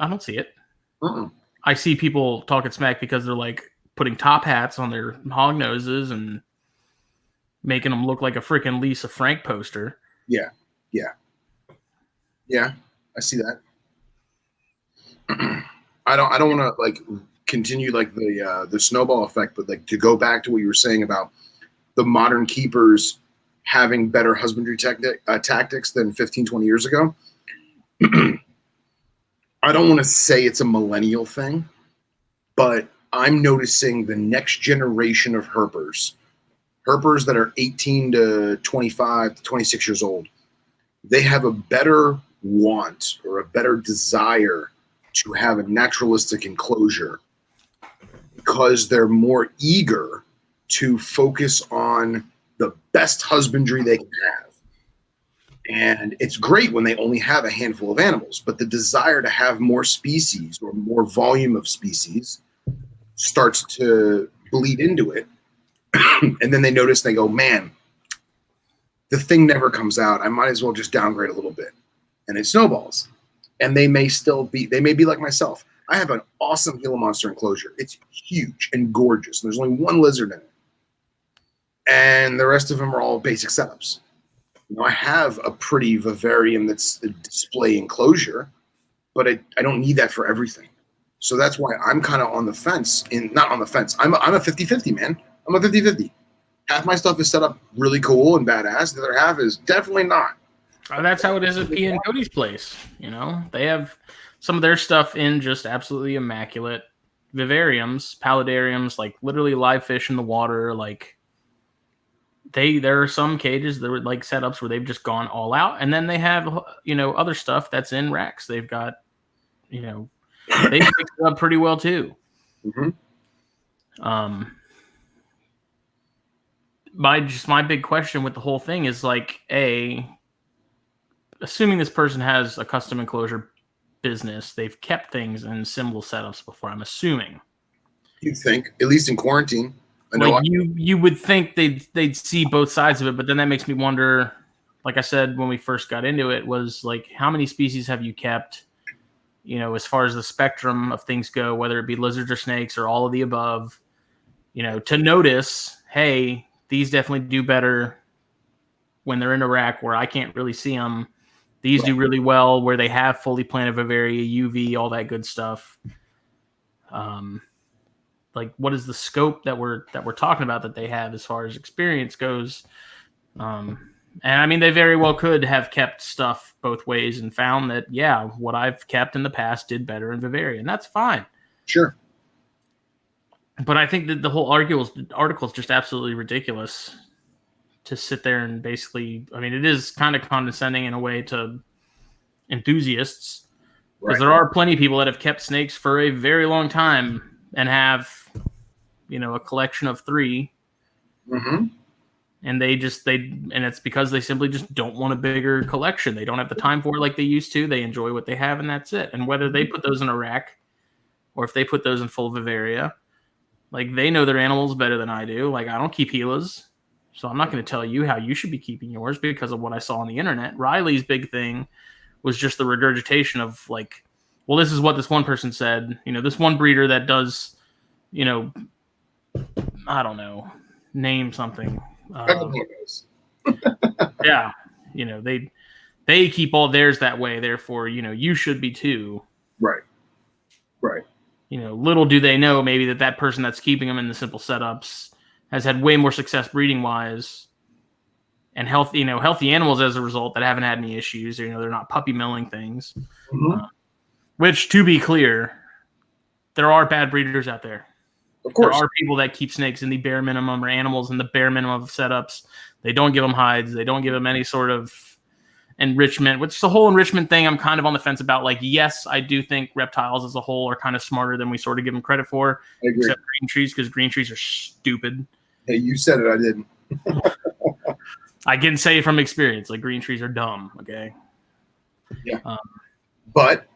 I don't see it. Uh-uh. I see people talking smack because they're like putting top hats on their hog noses and making them look like a freaking Lisa Frank poster. Yeah. I see that. I don't want to like continue like the snowball effect, but like to go back to what you were saying about the modern keepers having better husbandry tactics than 15, 20 years ago. I don't want to say it's a millennial thing, but I'm noticing the next generation of herpers that are 18 to 25 to 26 years old, they have a better want or a better desire to have a naturalistic enclosure because they're more eager to focus on the best husbandry they can have. And it's great when they only have a handful of animals, but the desire to have more species or more volume of species starts to bleed into it. And then they notice, they go, man, the thing never comes out. I might as well just downgrade a little bit. And it snowballs. And they may be like myself. I have an awesome Gila monster enclosure. It's huge and gorgeous. There's only one lizard in it. And the rest of them are all basic setups. I have a pretty vivarium that's a display enclosure, but I don't need that for everything. So that's why I'm kind of on the fence. Not on the fence. I'm a 50-50, man. I'm a 50-50. Half my stuff is set up really cool and badass. The other half is definitely not. That's how it is at P and Cody's place. They have some of their stuff in just absolutely immaculate vivariums, paludariums, like literally live fish in the water. Like there are some cages that were like setups where they've just gone all out, and then they have other stuff that's in racks. They've got they fix it up pretty well too. Mm-hmm. My big question with the whole thing is like, assuming this person has a custom enclosure business, they've kept things in similar setups before. I'm assuming. You'd think, at least in quarantine. You would think they'd see both sides of it, but then that makes me wonder. Like I said when we first got into it, was like, how many species have you kept? As far as the spectrum of things go, whether it be lizards or snakes or all of the above. To notice, hey, these definitely do better when they're in a rack where I can't really see them. These do really well where they have fully planted vivaria, UV, all that good stuff. Like, what is the scope that we're talking about that they have as far as experience goes? And I mean, they very well could have kept stuff both ways and found that, yeah, what I've kept in the past did better in vivaria, and that's fine. Sure. But I think that the whole article is just absolutely ridiculous to sit there and basically, I mean, it is kind of condescending in a way to enthusiasts, because there are plenty of people that have kept snakes for a very long time and have, a collection of 3. Mm-hmm. And and it's because they simply just don't want a bigger collection. They don't have the time for it like they used to. They enjoy what they have, and that's it. And whether they put those in a rack or if they put those in full vivaria, like, they know their animals better than I do. Like, I don't keep Gilas, so I'm not going to tell you how you should be keeping yours because of what I saw on the internet. Riley's big thing was just the regurgitation of, like, well, this is what this one person said. This one breeder that does, I don't know, name something. Yeah, they keep all theirs that way. Therefore, you should be too. Right. Little do they know maybe that person that's keeping them in the simple setups has had way more success breeding wise and healthy animals as a result that haven't had any issues. They're not puppy milling things. Mm-hmm. Which, to be clear, there are bad breeders out there. Of course. There are people that keep snakes in the bare minimum, or animals in the bare minimum of setups. They don't give them hides. They don't give them any sort of enrichment, which the whole enrichment thing I'm kind of on the fence about. Like, yes, I do think reptiles as a whole are kind of smarter than we sort of give them credit for, except green trees, because green trees are stupid. Hey, you said it, I didn't. I can say from experience, like green trees are dumb. Okay. Yeah. But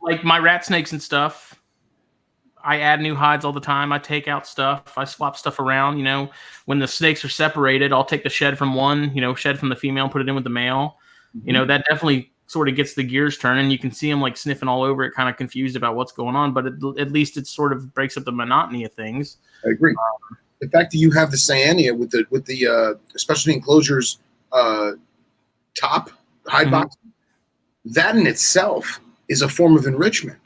like my rat snakes and stuff, I add new hides all the time. I take out stuff. I swap stuff around. You know, when the snakes are separated, I'll take the shed from one, shed from the female and put it in with the male. Mm-hmm. You know, that definitely sort of gets the gears turning. You can see them like sniffing all over it, kind of confused about what's going on. But at least it sort of breaks up the monotony of things. I agree. The fact that you have the cyanea with the especially enclosures top hide box, that in itself is a form of enrichment,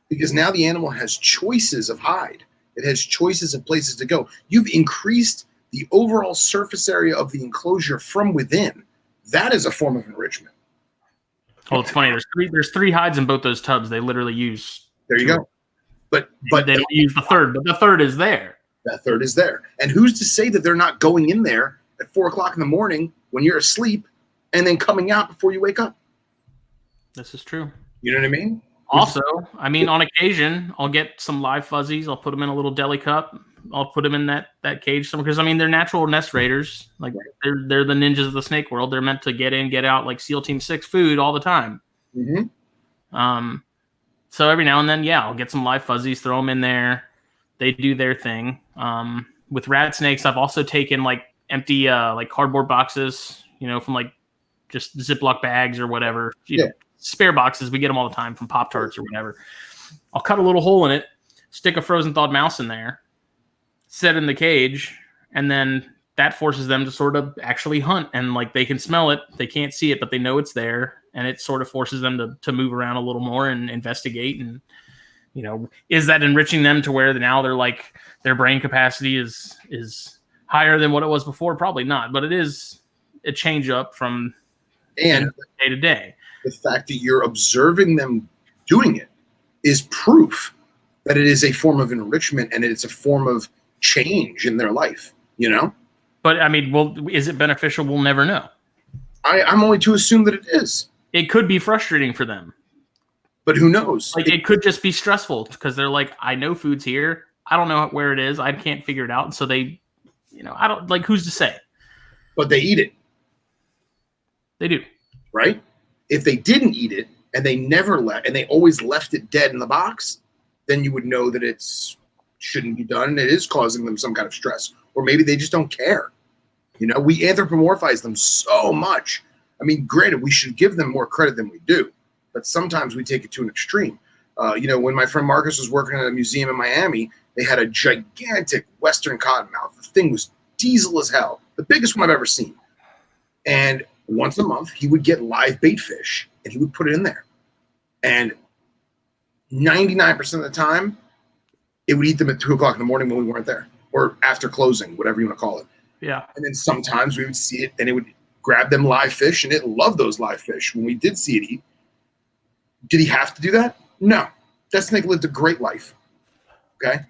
because now the animal has choices of hide. It has choices of places to go. You've increased the overall surface area of the enclosure from within. That is a form of enrichment. Well, it's funny. There's three hides in both those tubs. They literally use. There you go. But they don't use the third. But the third is there. That third is there. And who's to say that they're not going in there at 4 o'clock in the morning when you're asleep, and then coming out before you wake up? This is true. You know what I mean? Also, I mean, on occasion, I'll get some live fuzzies. I'll put them in a little deli cup. I'll put them in that cage somewhere, because I mean, they're natural nest raiders. Like they're the ninjas of the snake world. They're meant to get in, get out, like SEAL Team 6 food all the time. Mm-hmm. So every now and then, I'll get some live fuzzies, throw them in there. They do their thing. With rat snakes, I've also taken like empty like cardboard boxes, from like just Ziploc bags or whatever. Spare boxes. We get them all the time from Pop-Tarts or whatever. I'll cut a little hole in it, stick a frozen thawed mouse in there, set in the cage, and then that forces them to sort of actually hunt. And like they can smell it. They can't see it, but they know it's there. And it sort of forces them to move around a little more and investigate. And, is that enriching them to where now they're like their brain capacity is higher than what it was before? Probably not, but it is a change up from day to day. The fact that you're observing them doing it is proof that it is a form of enrichment and it's a form of change in their life, But I mean, is it beneficial? We'll never know. I'm only to assume that it is. It could be frustrating for them. But who knows? Like it could just be stressful because they're like, I know food's here. I don't know where it is. I can't figure it out. And so they, I don't like, who's to say? But they eat it. They do. Right? If they didn't eat it and they never left, and they always left it dead in the box, then you would know that it shouldn't be done and it is causing them some kind of stress. Or maybe they just don't care. We anthropomorphize them so much. I mean, granted, we should give them more credit than we do, but sometimes we take it to an extreme. When my friend Marcus was working at a museum in Miami, they had a gigantic Western cottonmouth. The thing was diesel as hell, the biggest one I've ever seen. And once a month, he would get live bait fish and he would put it in there. And 99% of the time, it would eat them at 2 o'clock in the morning when we weren't there, or after closing, whatever you want to call it. Yeah. And then sometimes we would see it and it would grab them live fish, and it loved those live fish when we did see it eat. Did he have to do that? No. That snake lived a great life. Okay?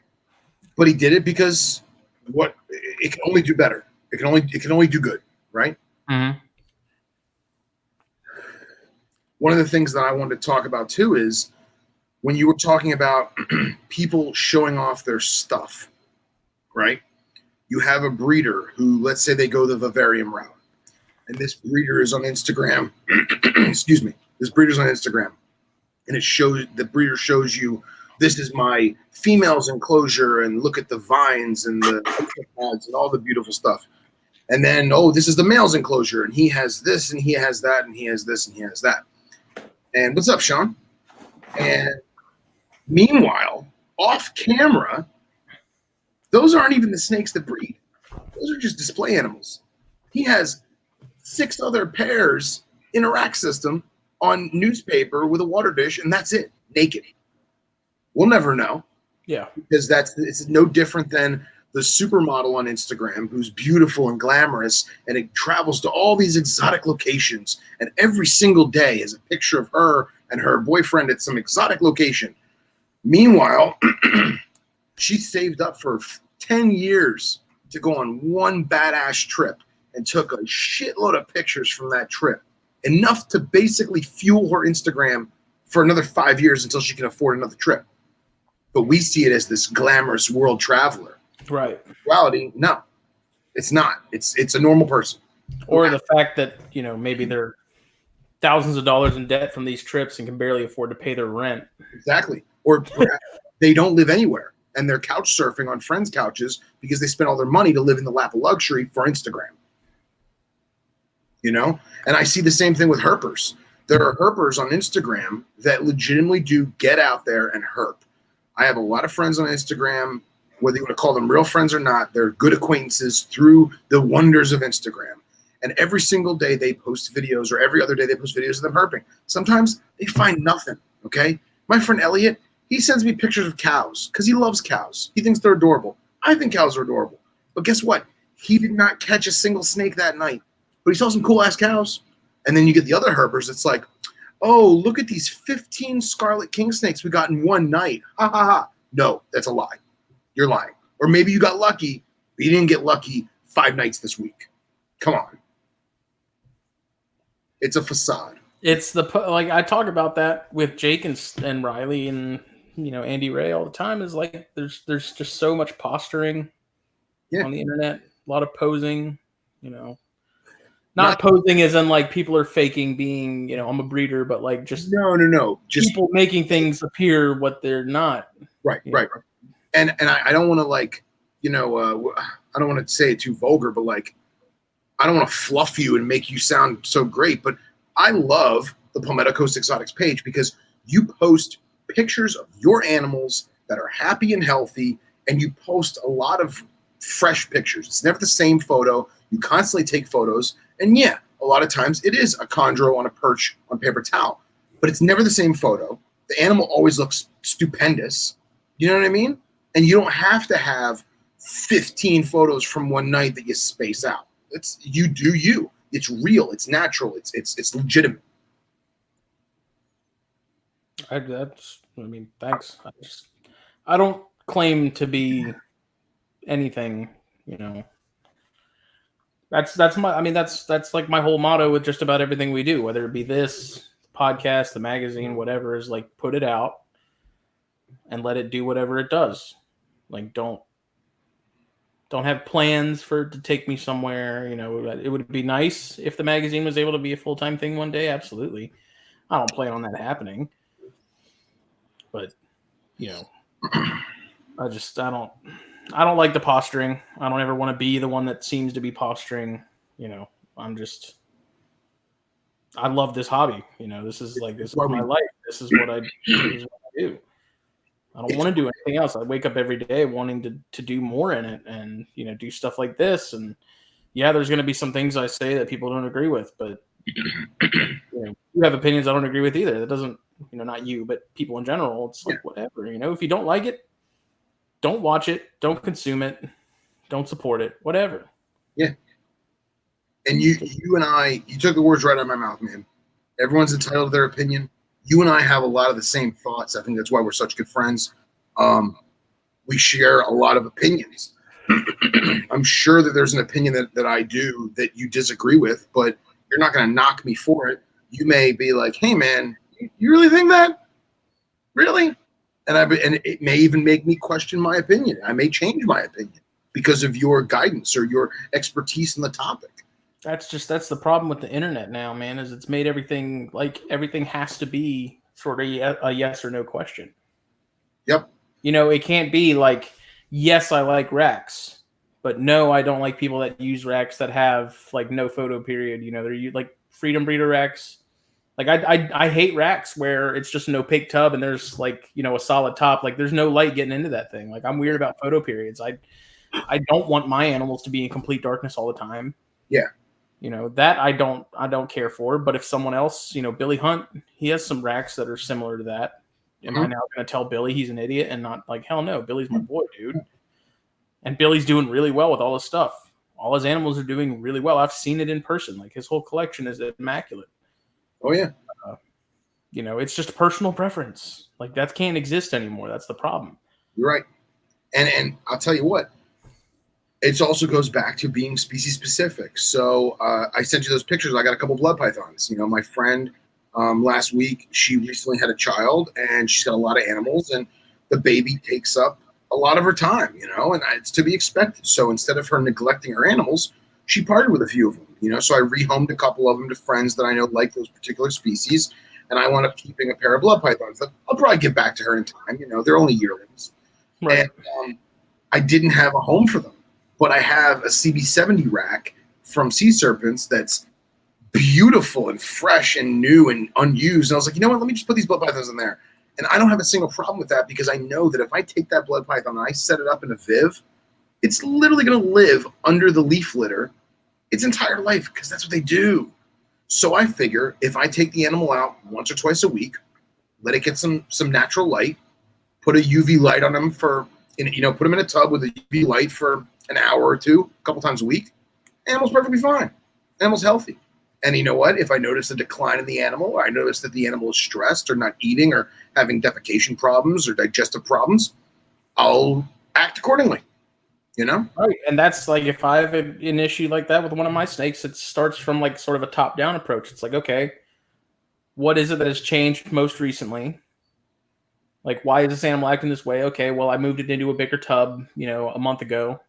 But he did it because it can only do better. It can only do good, right? Mm-hmm. One of the things that I wanted to talk about too is when you were talking about people showing off their stuff, right? You have a breeder who, let's say they go the vivarium route, and this breeder is on Instagram. Excuse me. This breeder's on Instagram, and the breeder shows you, this is my female's enclosure, and look at the vines and the pads and all the beautiful stuff. And then, this is the male's enclosure, and he has this, and he has that, and he has this, and he has that. And what's up, Sean? And meanwhile, off camera, those aren't even the snakes that breed. Those are just display animals. He has 6 other pairs in a rack system on newspaper with a water dish, and that's it, naked. We'll never know. Yeah. Because it's no different than the supermodel on Instagram who's beautiful and glamorous, and it travels to all these exotic locations, and every single day is a picture of her and her boyfriend at some exotic location. Meanwhile, she saved up for 10 years to go on one badass trip and took a shitload of pictures from that trip. enough to basically fuel her Instagram for another 5 years until she can afford another trip. But we see it as this glamorous world traveler. Right. In reality, no, it's not. It's a normal person. Or the fact that, you know, maybe they're thousands of dollars in debt from these trips and can barely afford to pay their rent. Exactly. Or they don't live anywhere and they're couch surfing on friends' couches because they spent all their money to live in the lap of luxury for Instagram. You know? And I see the same thing with herpers. There are herpers on Instagram that legitimately do get out there and herp. I have a lot of friends on Instagram, whether you want to call them real friends or not, they're good acquaintances through the wonders of Instagram. And every single day they post videos, or every other day they post videos of them herping. Sometimes they find nothing, okay? My friend Elliot, he sends me pictures of cows because he loves cows. He thinks they're adorable. I think cows are adorable. But guess what? He did not catch a single snake that night. But he saw some cool-ass cows. And then you get the other herpers. It's like, oh, look at these 15 scarlet king snakes we got in one night. Ha, ha, ha. No, that's a lie. You're lying. Or maybe you got lucky, but you didn't get lucky 5 nights this week. Come on. It's a facade. It's like I talk about that with Jake and Riley and, you know, Andy Ray all the time. Is like there's just so much posturing on the internet, a lot of posing, you know. Not posing as in like people are faking being, you know, I'm a breeder, but like just no, just people making things appear what they're not. Right. And I don't want to like, you know, I don't want to say it too vulgar, but like, I don't want to fluff you and make you sound so great, but I love the Palmetto Coast Exotics page because you post pictures of your animals that are happy and healthy, and you post a lot of fresh pictures. It's never the same photo. You constantly take photos, and yeah, a lot of times it is a chondro on a perch on paper towel, but it's never the same photo. The animal always looks stupendous. You know what I mean? And you don't have to have 15 photos from one night that you space out. It's you do you. It's real. It's natural. It's legitimate. Thanks. I don't claim to be anything, you know. That's like my whole motto with just about everything we do, whether it be this podcast, the magazine, whatever, is like put it out and let it do whatever it does. Like don't have plans for it to take me somewhere. You know, it would be nice if the magazine was able to be a full-time thing one day. Absolutely. I don't plan on that happening. But, you know, I don't like the posturing. I don't ever want to be the one that seems to be posturing. You know, I love this hobby. You know, this is my life. This is what I do. I don't want to do anything else. I wake up every day wanting to do more in it and, you know, do stuff like this. And yeah, there's going to be some things I say that people don't agree with, but you know, you have opinions I don't agree with either. That doesn't, you know, not you, but people in general. It's like, whatever, you know, if you don't like it, don't watch it, don't consume it, don't support it, whatever. Yeah. And you and I, you took the words right out of my mouth, man. Everyone's entitled to their opinion. You and I have a lot of the same thoughts. I think that's why we're such good friends. We share a lot of opinions. I'm sure that there's an opinion that I do that you disagree with, but you're not going to knock me for it. You may be like, hey, man, you really think that? Really? And it may even make me question my opinion. I may change my opinion because of your guidance or your expertise in the topic. That's the problem with the internet now, man, is it's made everything has to be sort of a yes or no question. Yep. You know, it can't be like, yes, I like racks, but no, I don't like people that use racks that have like no photo period. You know, they're like freedom breeder racks. Like I hate racks where it's just an opaque tub and there's like, you know, a solid top. Like there's no light getting into that thing. Like I'm weird about photo periods. I don't want my animals to be in complete darkness all the time. Yeah. You know, that I don't care for. But if someone else, you know, Billy Hunt, he has some racks that are similar to that. Am I now going to tell Billy he's an idiot and not like, hell no, Billy's my boy, dude. And Billy's doing really well with all his stuff. All his animals are doing really well. I've seen it in person. Like his whole collection is immaculate. Oh yeah. You know, it's just personal preference. Like that can't exist anymore. That's the problem. You're right. And I'll tell you what, it also goes back to being species specific. So I sent you those pictures. I got a couple blood pythons. My friend last week, she recently had a child, and she's got a lot of animals, and the baby takes up a lot of her time, and it's to be expected. So instead of her neglecting her animals, she parted with a few of them, So I rehomed a couple of them to friends that I know like those particular species, and I wound up keeping a pair of blood pythons that I'll probably get back to her in time. They're only yearlings. Right. And I didn't have a home for them, but I have a CB70 rack from Sea Serpents that's beautiful and fresh and new and unused. And I was like, you know what? Let me just put these blood pythons in there. And I don't have a single problem with that because I know that if I take that blood python and I set it up in a viv, it's literally going to live under the leaf litter its entire life because that's what they do. So I figure if I take the animal out once or twice a week, let it get some natural light, put a UV light on them put them in a tub with a UV light for an hour or two, a couple times a week, animal's perfectly fine. Animal's healthy. And you know what? If I notice a decline in the animal, or I notice that the animal is stressed or not eating or having defecation problems or digestive problems, I'll act accordingly. Right. And that's like if I have an issue like that with one of my snakes, it starts from like sort of a top-down approach. It's like, okay, what is it that has changed most recently? Like, why is this animal acting this way? Okay, well, I moved it into a bigger tub, a month ago.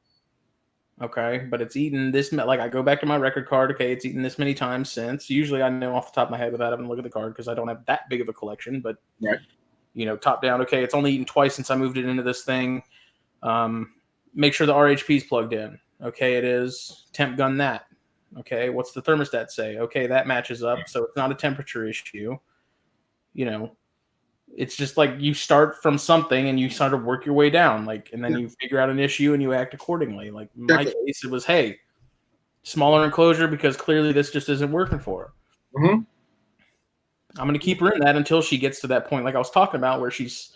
Okay, but it's eaten this, like I go back to my record card. Okay, it's eaten this many times since. Usually I know off the top of my head without having to look at the card because I don't have that big of a collection. But, right. Top down, okay, it's only eaten twice since I moved it into this thing. Make sure the RHP is plugged in. Okay, it is. Temp gun that. Okay, what's the thermostat say? Okay, that matches up. So it's not a temperature issue. It's just like you start from something and you sort of work your way down, and then you figure out an issue and you act accordingly. Like in my case, it was, hey, smaller enclosure because clearly this just isn't working for her. Mm-hmm. I'm going to keep her in that until she gets to that point, like I was talking about, where she's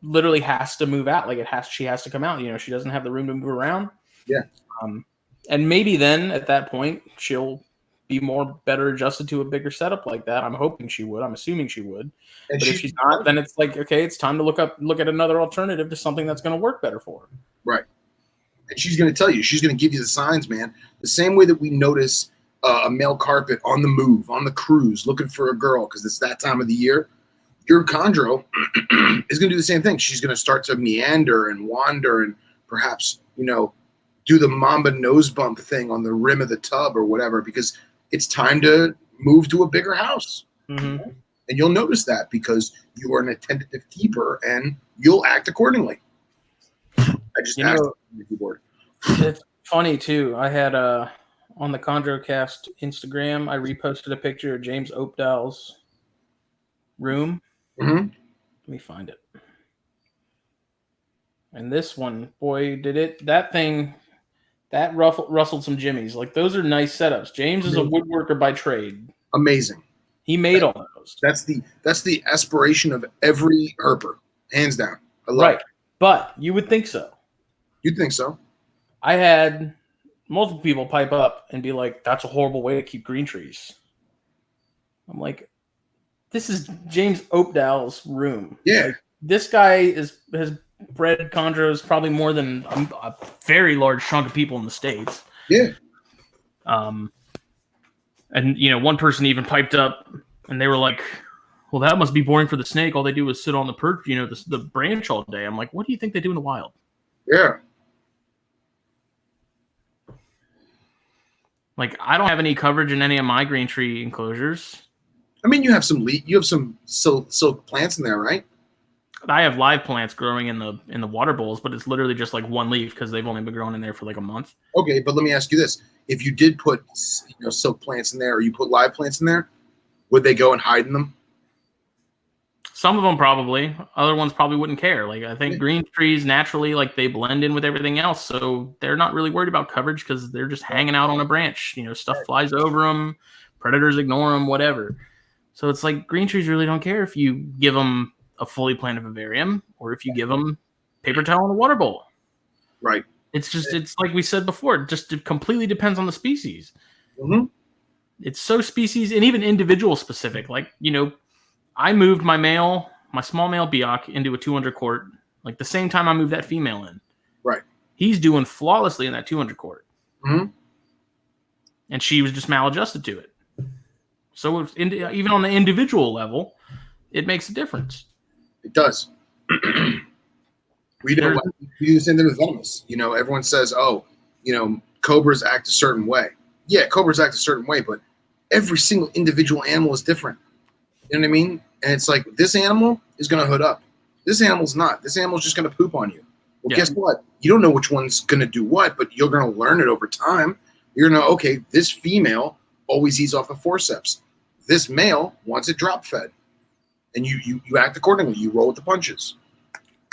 literally has to move out. She has to come out. She doesn't have the room to move around. Yeah. And maybe then at that point she'll be better adjusted to a bigger setup like that. I'm hoping she would. I'm assuming she would. And but if she's not, then it's like, okay, it's time to look at another alternative to something that's going to work better for her. Right. And she's going to tell you. She's going to give you the signs, man. The same way that we notice a male carpet on the move, on the cruise, looking for a girl because it's that time of the year. Your chondro is going to do the same thing. She's going to start to meander and wander and perhaps, do the mamba nose bump thing on the rim of the tub or whatever because it's time to move to a bigger house. Mm-hmm. And you'll notice that because you are an attentive keeper and you'll act accordingly. I just asked on the keyboard. It's funny, too. I had on the ChondroCast Instagram, I reposted a picture of James Opdal's room. Mm-hmm. Let me find it. And this one, boy, did it. That thing, that rustled some jimmies. Like, those are nice setups. James is a woodworker by trade. Amazing. He made all those. That's the aspiration of every herper, hands down. I love it. But you would think so. You'd think so. I had multiple people pipe up and be like, that's a horrible way to keep green trees. I'm like, this is James Opdal's room. Yeah. Like, this guy has bred chondros probably more than a very large chunk of people in the States. Yeah. And, one person even piped up and they were like, well, that must be boring for the snake. All they do is sit on the perch, the branch all day. I'm like, what do you think they do in the wild? Yeah. Like, I don't have any coverage in any of my green tree enclosures. I mean, you have some silk plants in there, right? I have live plants growing in the water bowls, but it's literally just like one leaf because they've only been growing in there for like a month. Okay, but let me ask you this: if you did put silk plants in there, or you put live plants in there, would they go and hide in them? Some of them probably. Other ones probably wouldn't care. Like, I think green trees naturally, like, they blend in with everything else, so they're not really worried about coverage because they're just hanging out on a branch. Stuff flies over them, predators ignore them, whatever. So it's like green trees really don't care if you give them a fully planted vivarium or if you give them paper towel in a water bowl. Right. It's like we said before, it completely depends on the species. Mm-hmm. It's so species and even individual specific. Like, I moved my small male Biak into a 200 quart, like the same time I moved that female in. Right. he's doing flawlessly in that 200 quart. Mm-hmm. And she was just maladjusted to it. So even on the individual level, it makes a difference. It does. We do the same thing with venomous. You know, everyone says, "Oh, you know, cobras act a certain way." Yeah, cobras act a certain way, but every single individual animal is different. You know what I mean? And it's like this animal is going to hood up. This animal's not. This animal's just going to poop on you. Well, guess what? You don't know which one's going to do what, but you're going to learn it over time. You're going to know, okay, this female always eats off the forceps. This male wants it drop fed. And you act accordingly. You roll with the punches.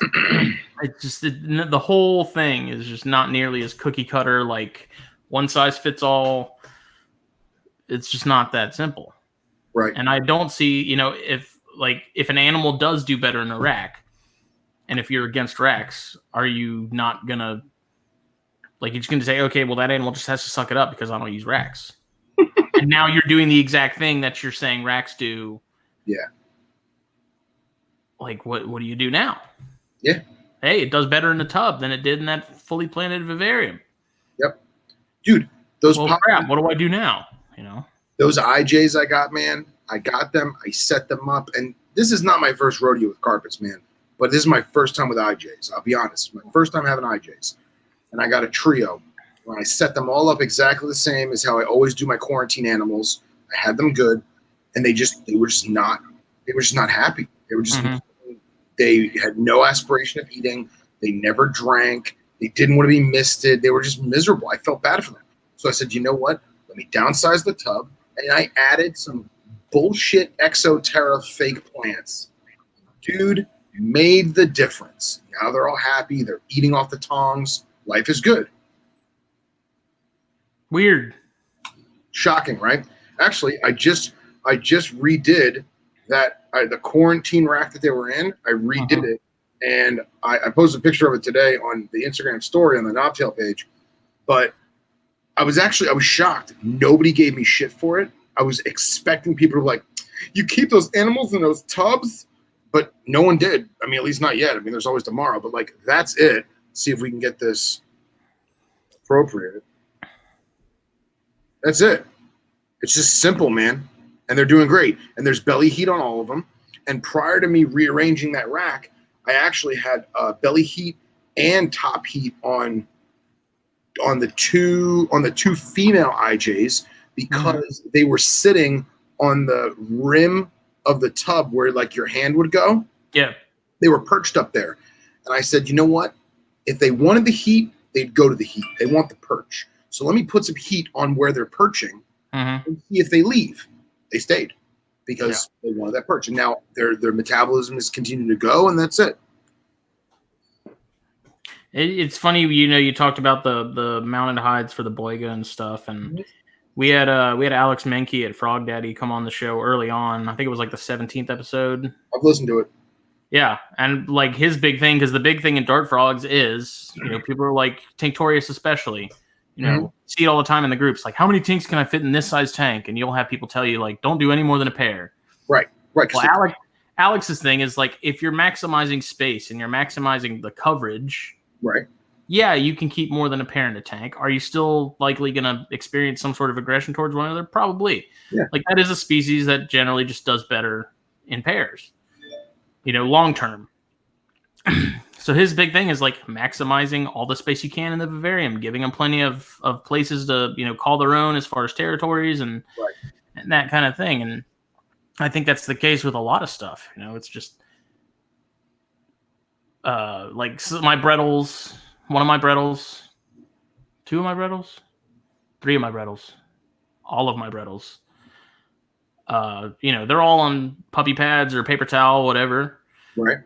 The whole thing is just not nearly as cookie cutter, like one size fits all. It's just not that simple. Right. And I don't see, you know, if an animal does do better in a rack, and if you're against racks, are you not gonna, like, you're just gonna say, okay, well, that animal just has to suck it up because I don't use racks. And now you're doing the exact thing that you're saying racks do. Yeah. Like, what do you do now? Yeah. Hey, it does better in the tub than it did in that fully planted vivarium. Yep. Dude, crap, what do I do now? You know? Those IJs I got, man, I got them, I set them up, and this is not my first rodeo with carpets, man, but this is my first time with IJs. I'll be honest. My first time having IJs. And I got a trio. When I set them all up exactly the same as how I always do my quarantine animals, I had them good, and they were just not happy. They were just They had no aspiration of eating. They never drank. They didn't want to be misted. They were just miserable. I felt bad for them. So I said, you know what? Let me downsize the tub. And I added some bullshit Exoterra fake plants. Dude, made the difference. Now they're all happy. They're eating off the tongs. Life is good. Weird. Shocking, right? Actually, I just redid that. The quarantine rack that they were in, I redid it, and I posted a picture of it today on the Instagram story on the Knobtail page. But I was shocked. Nobody gave me shit for it. I was expecting people to be like, "You keep those animals in those tubs," but no one did. I mean, at least not yet. I mean, there's always tomorrow, but like that's it. Let's see if we can get this appropriated. That's it. It's just simple, man. And they're doing great. And there's belly heat on all of them. And prior to me rearranging that rack, I actually had belly heat and top heat on the two female IJs because they were sitting on the rim of the tub where like your hand would go. Yeah. They were perched up there. And I said, you know what? If they wanted the heat, they'd go to the heat. They want the perch. So let me put some heat on where they're perching and see if they leave. They stayed because they wanted that perch. And now their metabolism is continuing to go, and that's it. It's funny, you know, you talked about the mounted hides for the Boiga and stuff, and we had Alex Menke at Frog Daddy come on the show early on. I think it was like the 17th episode. I've listened to it. Yeah, and like his big thing, because the big thing in dart frogs is, you know, people are like Tinctorius especially, you know, see it all the time in the groups, like how many tinks can I fit in this size tank? And you'll have people tell you like, don't do any more than a pair. Right. Well, Alex's thing is like, if you're maximizing space and you're maximizing the coverage, right? Yeah, you can keep more than a pair in a tank. Are you still likely going to experience some sort of aggression towards one another? Probably. Yeah. Like that is a species that generally just does better in pairs, you know, long term. So his big thing is like maximizing all the space you can in the vivarium, giving them plenty of places to, you know, call their own as far as territories and that kind of thing. And I think that's the case with a lot of stuff. You know, it's just like my Brettles, one of my Brettles, two of my Brettles, three of my Brettles, all of my Brettles. You know, they're all on puppy pads or paper towel, whatever. Right.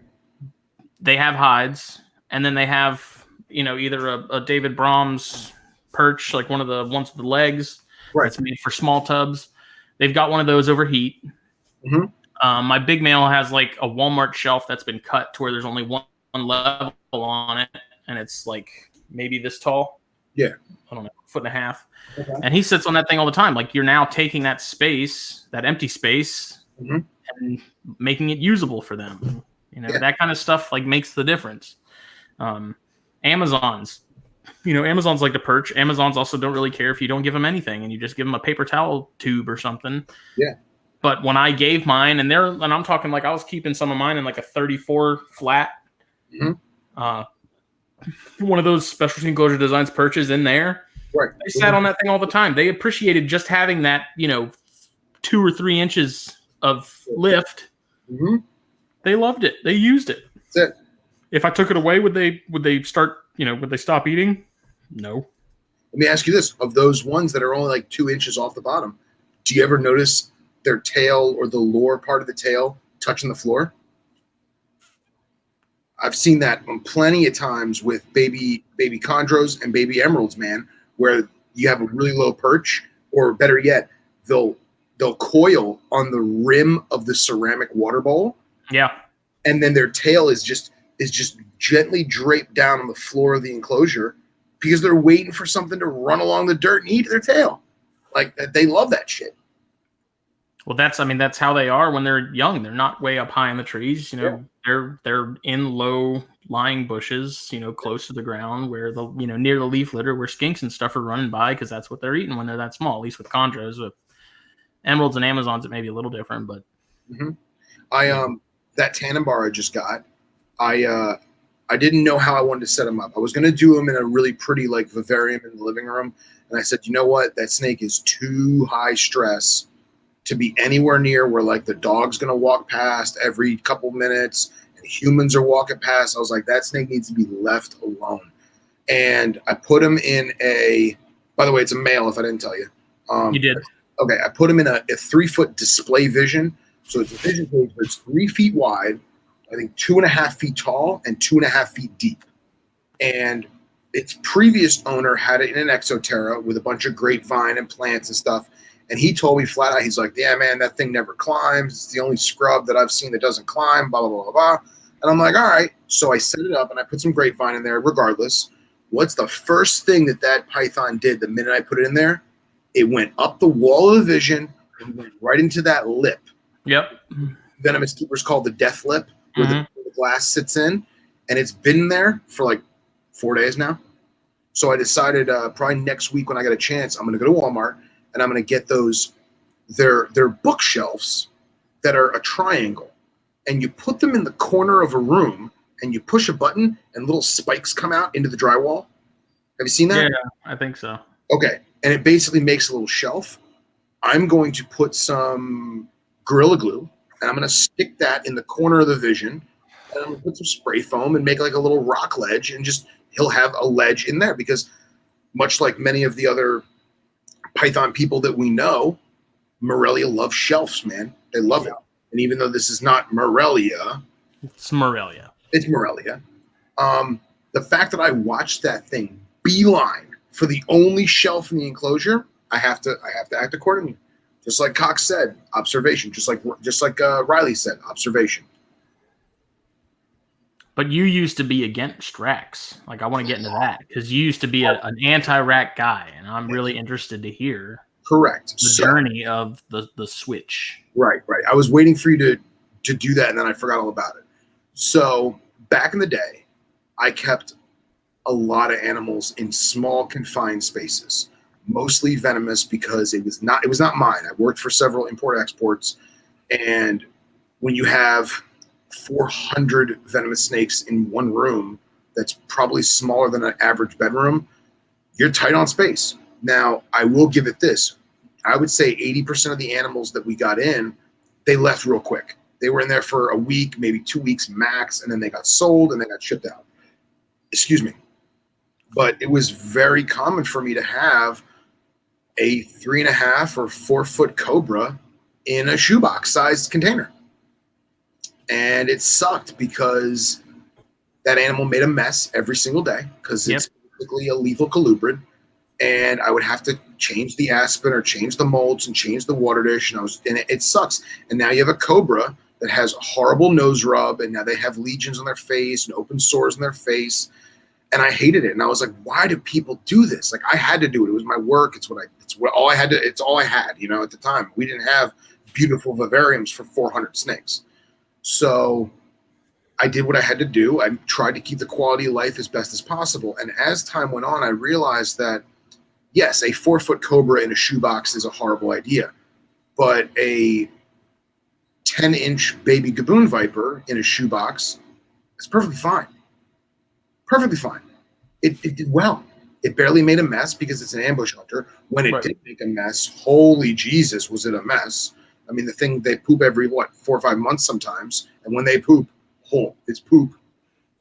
They have hides, and then they have, you know, either a David Brahms perch, like one of the ones with the legs, that's made for small tubs. They've got one of those over heat. My big male has like a Walmart shelf that's been cut to where there's only one level on it, and it's like maybe this tall. Yeah. I don't know, 1.5 feet. Okay. And he sits on that thing all the time. Like you're now taking that space, that empty space, and making it usable for them. You know, that kind of stuff like makes the difference. Amazons, Amazons like to perch. Amazons also don't really care if you don't give them anything and you just give them a paper towel tube or something. Yeah. But when I gave mine, and I'm talking like I was keeping some of mine in like a 34 flat, one of those specialty enclosure designs perches in there. Right. They sat on that thing all the time. They appreciated just having that, 2 or 3 inches of lift. Mm-hmm. They loved it. They used it. That's it. If I took it away, would they start? Would they stop eating? No. Let me ask you this: of those ones that are only like 2 inches off the bottom, do you ever notice their tail or the lower part of the tail touching the floor? I've seen that on plenty of times with baby chondros and baby emeralds, man, where you have a really low perch, or better yet, they'll coil on the rim of the ceramic water bowl. Yeah. And then their tail is just gently draped down on the floor of the enclosure because they're waiting for something to run along the dirt and eat their tail. Like, they love that shit. Well, that's how they are when they're young. They're not way up high in the trees. Yeah. They're in low lying bushes, close to the ground where near the leaf litter where skinks and stuff are running by because that's what they're eating when they're that small. At least with chondros, with emeralds and Amazons, it may be a little different, but that tandem bar I just got, I didn't know how I wanted to set them up. I was going to do them in a really pretty like vivarium in the living room, and I said, you know what, that snake is too high stress to be anywhere near where like the dog's going to walk past every couple minutes and humans are walking past. I was like, that snake needs to be left alone. And I put him in by the way, it's a male if I didn't tell you. You did. Okay, I put him in a 3-foot display vision. So it's a vision cage that's 3 feet wide, I think 2.5 feet tall and 2.5 feet deep. And its previous owner had it in an exoterra with a bunch of grapevine and plants and stuff. And he told me flat out, he's like, yeah, man, that thing never climbs. It's the only scrub that I've seen that doesn't climb, blah, blah, blah, blah, blah. And I'm like, all right. So I set it up and I put some grapevine in there regardless. What's the first thing that python did the minute I put it in there? It went up the wall of the vision and went right into that lip. Yep. Venomous keepers called the death lip, where the glass sits in. And it's been there for like 4 days now. So I decided probably next week when I get a chance, I'm going to go to Walmart and I'm going to get their bookshelves that are a triangle. And you put them in the corner of a room and you push a button and little spikes come out into the drywall. Have you seen that? Yeah, I think so. Okay. And it basically makes a little shelf. I'm going to put some Gorilla Glue and I'm going to stick that in the corner of the vision. And I'm going to put some spray foam and make like a little rock ledge, and just he'll have a ledge in there because much like many of the other python people that we know, Morelia loves shelves, man. They love it. And even though this is not Morelia, it's Morelia. It's Morelia. The fact that I watched that thing beeline for the only shelf in the enclosure, I have to act accordingly. Just like Cox said, observation. Just like Riley said, observation. But you used to be against racks. Like, I want to get into that because you used to be an anti-rack guy, and I'm really interested to hear correct the journey of the switch. Right. I was waiting for you to do that, and then I forgot all about it. So back in the day, I kept a lot of animals in small confined spaces, mostly venomous because it was not mine. I worked for several import-exports, and when you have 400 venomous snakes in one room that's probably smaller than an average bedroom, you're tight on space. Now, I will give it this. I would say 80% of the animals that we got in, they left real quick. They were in there for a week, maybe 2 weeks max, and then they got sold and they got shipped out. Excuse me. But it was very common for me to have a 3.5 or 4 foot cobra in a shoebox sized container. And it sucked because that animal made a mess every single day because it's basically a lethal colubrid. And I would have to change the aspen or change the molds and change the water dish. And it sucks. And now you have a cobra that has a horrible nose rub, and now they have lesions on their face and open sores on their face. And I hated it. And I was like, why do people do this? Like, I had to do it. It was my work. It's all I had, at the time. We didn't have beautiful vivariums for 400 snakes. So I did what I had to do. I tried to keep the quality of life as best as possible. And as time went on, I realized that, yes, a 4-foot cobra in a shoebox is a horrible idea, but a 10-inch baby gaboon viper in a shoebox is perfectly fine. Perfectly fine. It did well. It barely made a mess because it's an ambush hunter. When it did make a mess, holy Jesus, was it a mess. I mean, the thing, they poop every, 4 or 5 months sometimes. And when they poop, it's poop.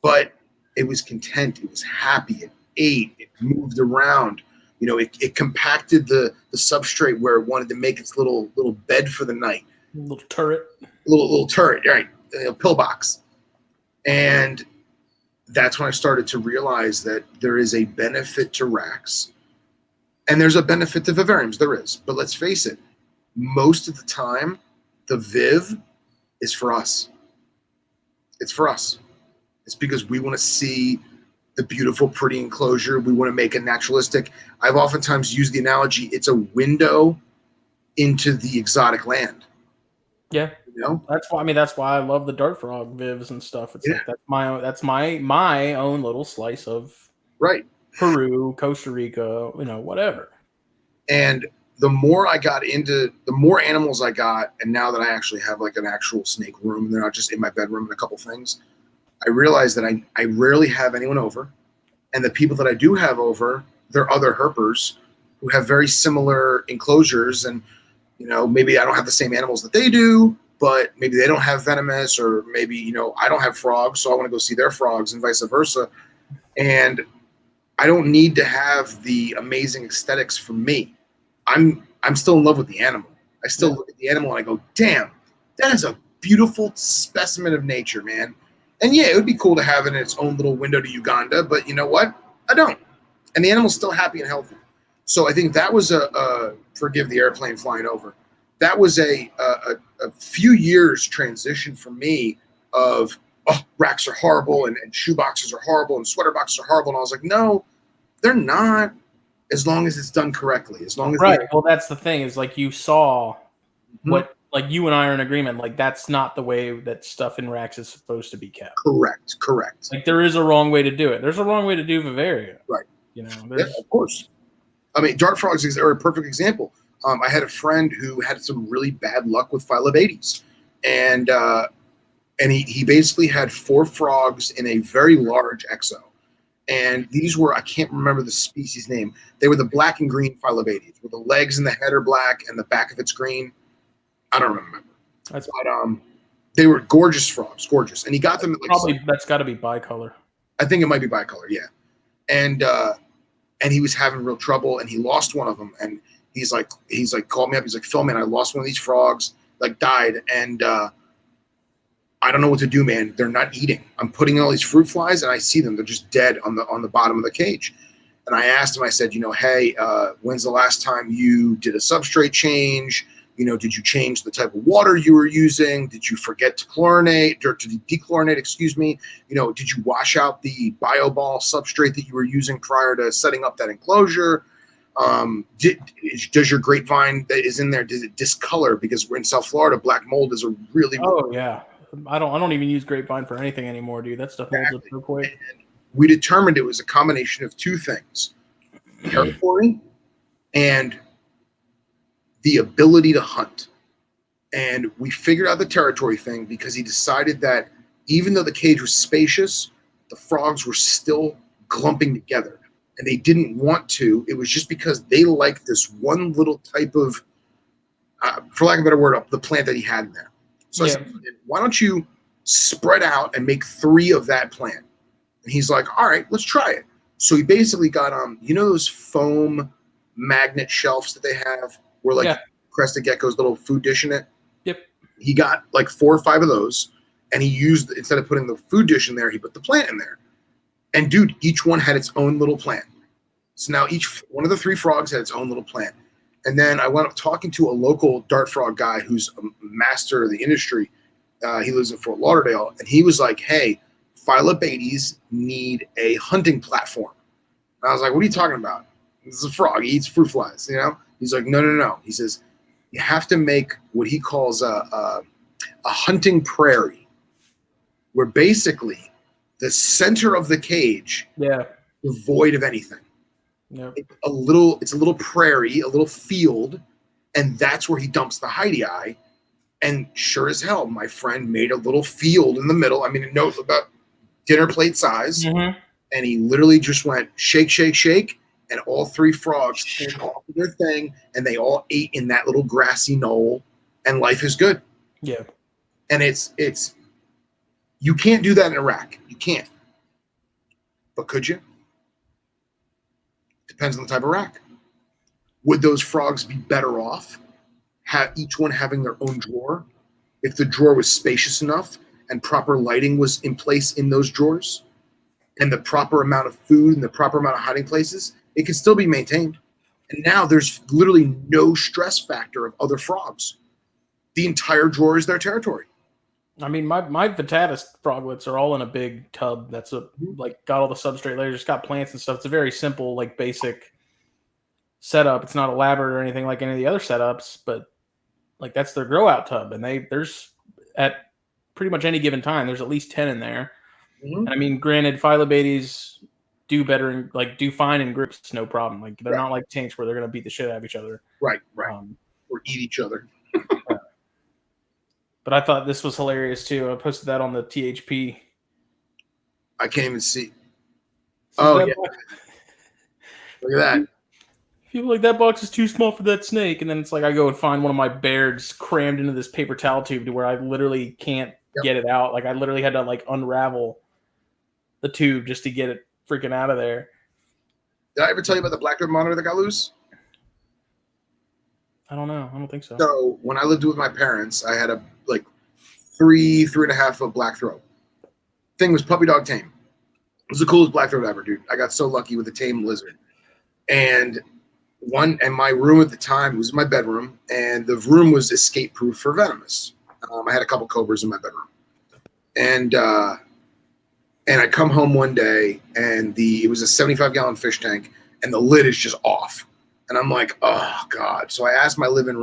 But it was content. It was happy. It ate. It moved around. You know, it compacted the substrate where it wanted to make its little bed for the night. Little turret. Little turret, right? Pillbox. And that's when I started to realize that there is a benefit to racks, and there's a benefit to vivariums. There is, but let's face it, most of the time, the Viv is for us. It's for us. It's because we want to see the beautiful, pretty enclosure. We want to make it naturalistic. I've oftentimes used the analogy, it's a window into the exotic land. Yeah. You know? That's why I love the Dart Frog Vivs and stuff. It's like that's my own little slice of Peru, Costa Rica, whatever. And the more I got into, the more animals I got, and now that I actually have like an actual snake room, and they're not just in my bedroom and a couple things, I realized that I rarely have anyone over. And the people that I do have over, they're other herpers who have very similar enclosures. And, maybe I don't have the same animals that they do, but maybe they don't have venomous, or maybe, I don't have frogs, so I want to go see their frogs, and vice versa. And I don't need to have the amazing aesthetics for me. I'm still in love with the animal. I still look at the animal and I go, damn, that is a beautiful specimen of nature, man. And yeah, it would be cool to have it in its own little window to Uganda, but you know what? I don't. And the animal's still happy and healthy. So I think that was forgive the airplane flying over. That was a few years transition for me of, racks are horrible and shoe boxes are horrible and sweater boxes are horrible. And I was like, no, they're not, as long as it's done correctly. As long as well, that's the thing, is like you saw what, like you and I are in agreement, like that's not the way that stuff in racks is supposed to be kept. Correct. Like there is a wrong way to do it. There's a wrong way to do Vivaria. Right. Of course. I mean, dart frogs are a perfect example. I had a friend who had some really bad luck with Phyllobates, and he basically had 4 frogs in a very large exo. And these were, I can't remember the species name. They were the black and green Phyllobates, where the legs and the head are black and the back of it's green. I don't remember. But they were gorgeous frogs, gorgeous. And he got them at that's got to be bicolor. I think it might be bicolor, yeah. And he was having real trouble, and he lost one of them. And he's like called me up. He's like, Phil, man, I lost one of these frogs, died, and I don't know what to do, man. They're not eating. I'm putting in all these fruit flies, and I see them. They're just dead on the bottom of the cage. And I asked him, I said, hey, when's the last time you did a substrate change? Did you change the type of water you were using? Did you forget to chlorinate or to dechlorinate, excuse me? Did you wash out the BioBall substrate that you were using prior to setting up that enclosure? Does your grapevine that is in there, does it discolor? Because we're in South Florida, black mold is a really... Oh, yeah. I don't even use grapevine for anything anymore, dude. That stuff molds up so quick. And we determined it was a combination of 2 things: territory and the ability to hunt. And we figured out the territory thing because he decided that even though the cage was spacious, the frogs were still clumping together, and they didn't want to. It was just because they liked this one little type of, for lack of a better word, the plant that he had in there. So I said, why don't you spread out and make 3 of that plant? And he's like, all right, let's try it. So he basically got, those foam magnet shelves that they have where crested gecko's little food dish in it? Yep. He got 4 or 5 of those, and he used, instead of putting the food dish in there, he put the plant in there. And dude, each one had its own little plant. So now each one of the 3 frogs had its own little plant. And then I went up talking to a local dart frog guy who's a master of the industry. He lives in Fort Lauderdale, and he was like, hey, Phyllobates need a hunting platform. And I was like, what are you talking about? This is a frog. He eats fruit flies, He's like, no. He says, you have to make what he calls a hunting prairie. where basically the center of the cage devoid of anything. Yep. It's a little prairie, a little field, and that's where he dumps the hidey eye. And sure as hell, my friend made a little field in the middle. I mean, it knows about dinner plate size. Mm-hmm. And he literally just went shake, shake, shake. And all 3 frogs came off of their thing, and they all ate in that little grassy knoll. And life is good. Yeah. And it's you can't do that in Iraq. You can't. But could you? Depends on the type of rack. Would those frogs be better off each one having their own drawer if the drawer was spacious enough and proper lighting was in place in those drawers and the proper amount of food and the proper amount of hiding places? It can still be maintained. And now there's literally no stress factor of other frogs. The entire drawer is their territory. I mean, my Vitatus froglets are all in a big tub that's got all the substrate layers, it's got plants and stuff. It's a very simple, like, basic setup. It's not elaborate or anything like any of the other setups, but like that's their grow out tub, and there's at pretty much any given time there's at least 10 in there. And I mean, granted, Phyllobates do better and do fine in groups, no problem. Like they're not like tanks where they're gonna beat the shit out of each other, right, or eat each other. But I thought this was hilarious too. I posted that on the THP. I can't even see. Oh yeah, look at that. People like, that box is too small for that snake. And then it's like I go and find one of my bears crammed into this paper towel tube to where I literally can't get it out. Like I literally had to unravel the tube just to get it freaking out of there. Did I ever tell you about the black-throat monitor that got loose? I don't know. I don't think so. So when I lived with my parents, I had a 3.5 foot black-throat. Thing was puppy dog tame. It was the coolest black-throat ever, dude. I got so lucky with a tame lizard. And my room at the time was my bedroom, and the room was escape proof for venomous. I had a couple cobras in my bedroom, and I come home one day, and it was a 75-gallon fish tank, and the lid is just off, and I'm like, oh god. So I asked my living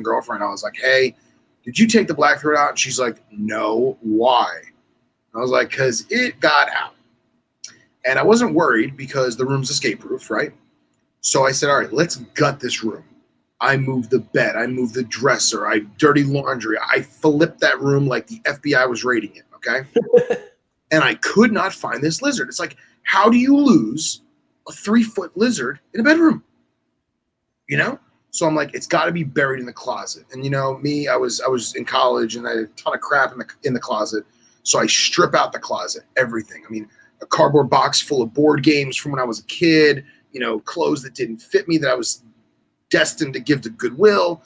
girlfriend. I was like, hey, did you take the black throat out? And she's like, no. Why? I was like, because it got out, and I wasn't worried because the room's escape proof, right? So I said, all right, let's gut this room. I moved the bed. I moved the dresser. I dirty laundry. I flipped that room like the FBI was raiding it, okay? And I could not find this lizard. It's like, how do you lose a 3-foot lizard in a bedroom? You know? So I'm like, it's got to be buried in the closet. And you know, me, I was in college and I had a ton of crap in the closet. So I strip out the closet, everything. I mean, a cardboard box full of board games from when I was a kid, you know, clothes that didn't fit me that I was destined to give to Goodwill,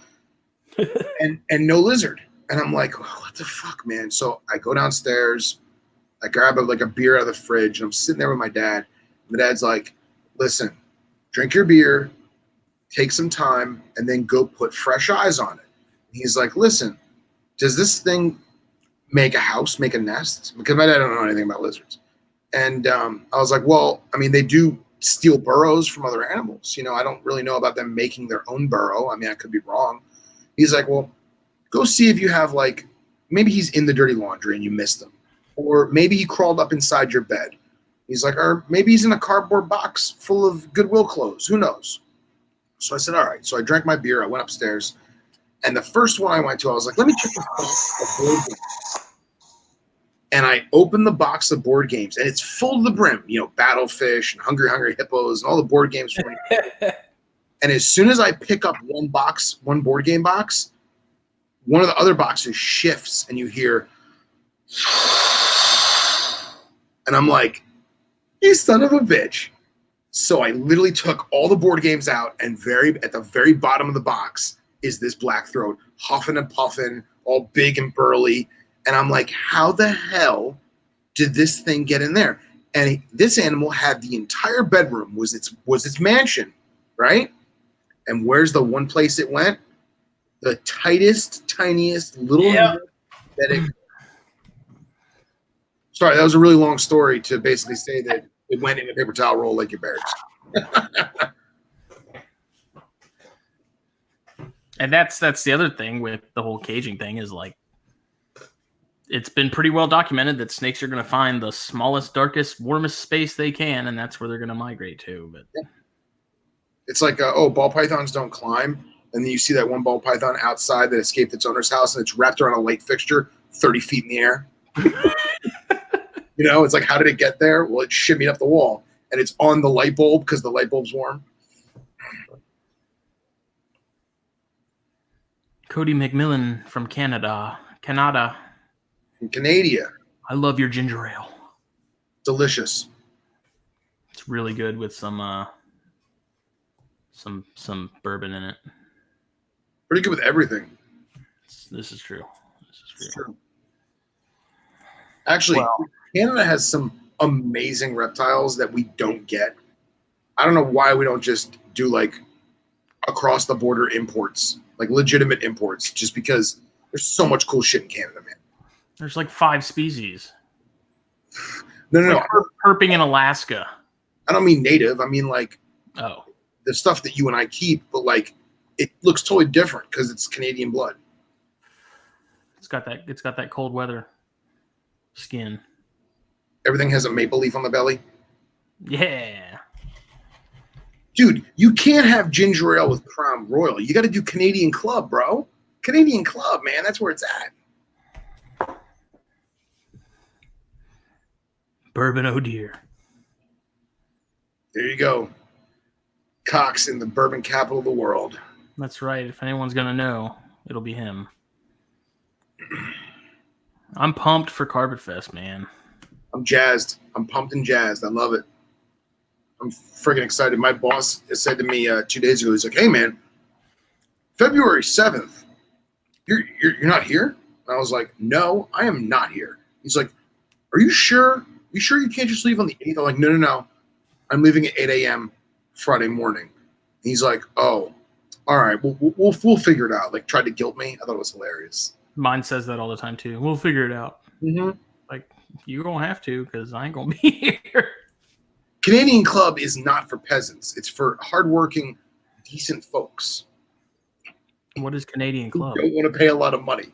and no lizard. And I'm like, oh, what the fuck, man? So I go downstairs, I grab a beer out of the fridge, and I'm sitting there with my dad. My dad's like, listen, drink your beer, take some time, and then go put fresh eyes on it. And he's like, listen, does this thing make a house, make a nest? Because my dad don't know anything about lizards. And I was like, well, I mean, they do steal burrows from other animals. You know, I don't really know about them making their own burrow. I mean, I could be wrong. He's like, well, go see if you have maybe he's in the dirty laundry and you missed him. Or maybe he crawled up inside your bed. He's like, or maybe he's in a cardboard box full of Goodwill clothes. Who knows? So I said, all right. So I drank my beer. I went upstairs. And the first one I went to, I was like, let me check this box of board games. And I opened the box of board games, and it's full to the brim. You know, Battlefish and Hungry Hungry Hippos and all the board games. And as soon as I pick up one board game box, one of the other boxes shifts, and you hear, and I'm like, you son of a bitch. So I literally took all the board games out, and at the very bottom of the box is this black throat, huffing and puffing, all big and burly. And I'm like, how the hell did this thing get in there? And this animal had the entire bedroom was its mansion, right? And where's the one place it went? The tightest, tiniest little nook that it. Sorry, that was a really long story to basically say that it went in a paper towel roll like your bears. And that's the other thing with the whole caging thing is it's been pretty well documented that snakes are going to find the smallest, darkest, warmest space they can, and that's where they're going to migrate to. But yeah. It's like, ball pythons don't climb. And then you see that one ball python outside that escaped its owner's house, and it's wrapped around a light fixture 30 feet in the air. It's like, how did it get there? Well, it shimmied up the wall, and it's on the light bulb because the light bulb's warm. Cody McMillan from Canada. From Canada. I love your ginger ale. Delicious. It's really good with some bourbon in it. Pretty good with everything. This is true. True. Actually, Canada has some amazing reptiles that we don't get. I don't know why we don't just do like across the border imports, like legitimate imports, just because there's so much cool shit in Canada, man. There's like 5 species. No. Herping in Alaska. I don't mean native. I mean like the stuff that you and I keep, but like it looks totally different because it's Canadian blood. It's got that cold weather skin. Everything has a maple leaf on the belly. Yeah. Dude, you can't have ginger ale with Crown Royal. You got to do Canadian Club, bro. Canadian Club, man. That's where it's at. Bourbon oh dear. There you go. Cox in the bourbon capital of the world. That's right. If anyone's going to know, it'll be him. I'm pumped for Carpet Fest, man. I'm jazzed. I'm pumped and jazzed. I love it. I'm freaking excited. My boss said to me 2 days ago, he's like, "Hey, man, February 7th, you're not here?" And I was like, "No, I am not here." He's like, "Are you sure? You sure you can't just leave on the 8th?" I'm like, No. I'm leaving at 8 a.m. Friday morning. And he's like, "Oh, all right. We'll figure it out." Like, tried to guilt me. I thought it was hilarious. Mine says that all the time, too. We'll figure it out. Mm-hmm. Like, you don't have to because I ain't going to be here. Canadian Club is not for peasants. It's for hardworking, decent folks. What is Canadian Club? You don't want to pay a lot of money.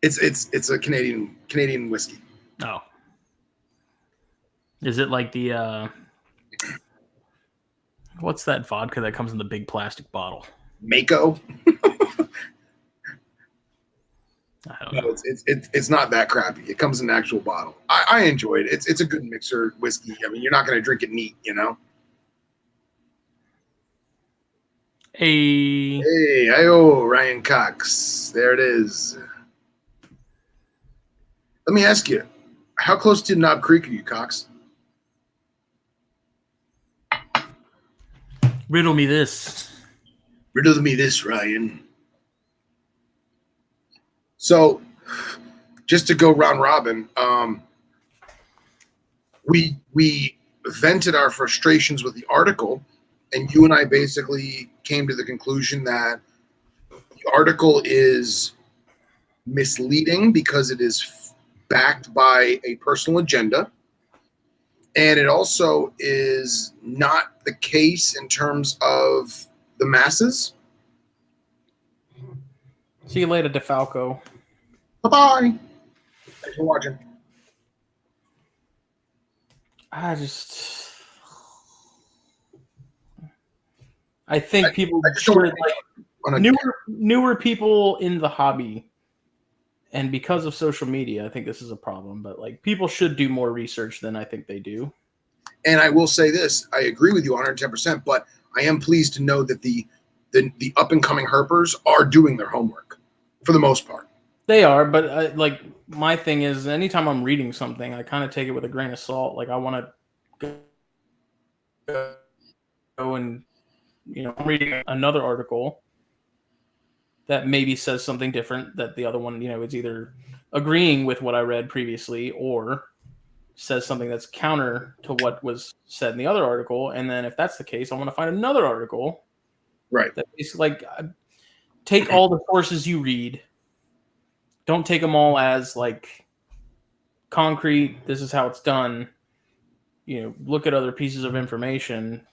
It's a Canadian whiskey. Oh. Is it like the what's that vodka that comes in the big plastic bottle? Mako. I don't know. It's not that crappy. It comes in an actual bottle. I enjoy it. It's a good mixer whiskey. I mean, you're not going to drink it neat, you know. Hey, Ryan Cox. There it is. Let me ask you, how close to Knob Creek are you, Cox? Riddle me this, Ryan. So, just to go round robin, we vented our frustrations with the article, and you and I basically came to the conclusion that the article is misleading because it is backed by a personal agenda, and it also is not the case in terms of the masses. See you later, DeFalco. Bye-bye. Thanks for watching. I think people should, like, newer people in the hobby, and because of social media, I think this is a problem, but like people should do more research than I think they do. And I will say this, I agree with you 110%, but I am pleased to know that the up-and-coming herpers are doing their homework for the most part. They are, but like my thing is, anytime I'm reading something, I kind of take it with a grain of salt. Like I want to go and, I'm reading another article that maybe says something different that the other one, it's either agreeing with what I read previously or says something that's counter to what was said in the other article. And then if that's the case, I want to find another article. Right. That is like, take all the sources you read. Don't take them all as like concrete. This is how it's done. Look at other pieces of information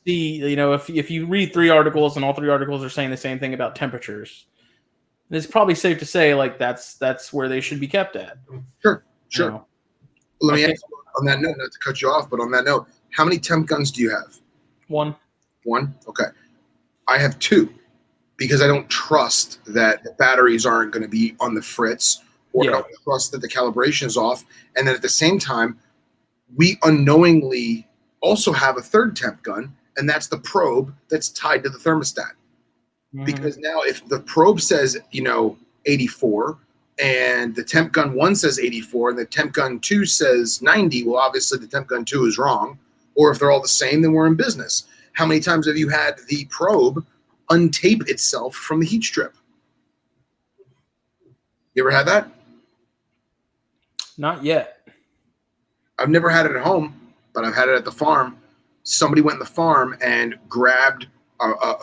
see, if you read 3 articles and all 3 articles are saying the same thing about temperatures, it's probably safe to say like that's where they should be kept at. Sure. Let me ask you on that note, not to cut you off, but on that note, how many temp guns do you have? 1. Okay. I have 2 because I don't trust that the batteries aren't going to be on the fritz, or I don't trust that the calibration is off. And then at the same time, we unknowingly also have a 3rd temp gun, and that's the probe that's tied to the thermostat. Mm-hmm. Because now if the probe says, 84, and the temp gun 1 says 84, and the temp gun 2 says 90, well, obviously the temp gun 2 is wrong. Or if they're all the same, then we're in business. How many times have you had the probe untape itself from the heat strip? You ever had that? Not yet. I've never had it at home, but I've had it at the farm. Somebody went in the farm and grabbed,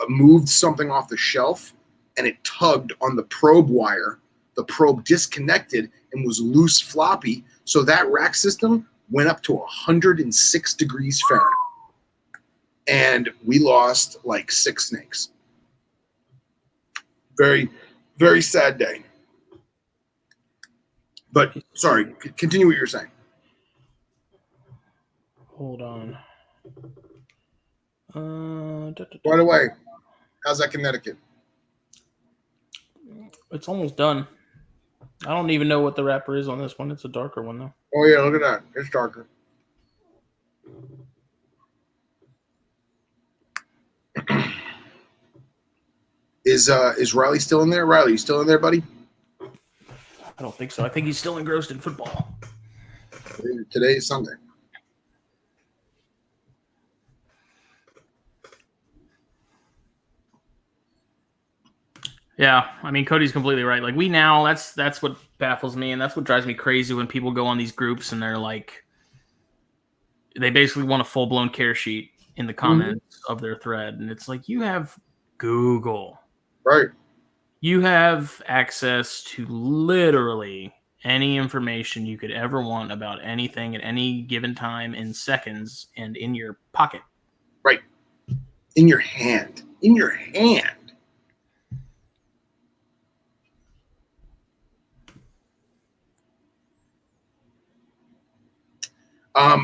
moved something off the shelf, and it tugged on the probe wire. The probe disconnected and was loose floppy. So that rack system went up to 106 degrees Fahrenheit. And we lost like 6 snakes. Very, very sad day. But sorry, continue what you're saying. Hold on. Right away. How's that Connecticut? It's almost done. I don't even know what the wrapper is on this one. It's a darker one though. Oh yeah, look at that. It's darker. Is Riley still in there? Riley, you still in there, buddy? I don't think so. I think he's still engrossed in football. Today is Sunday. Yeah, I mean Cody's completely right. Like that's what baffles me, and that's what drives me crazy when people go on these groups and they're like, they basically want a full-blown care sheet in the comments of their thread, and it's like, you have Google, right? You have access to literally any information you could ever want about anything at any given time in seconds and in your pocket, right? In your hand.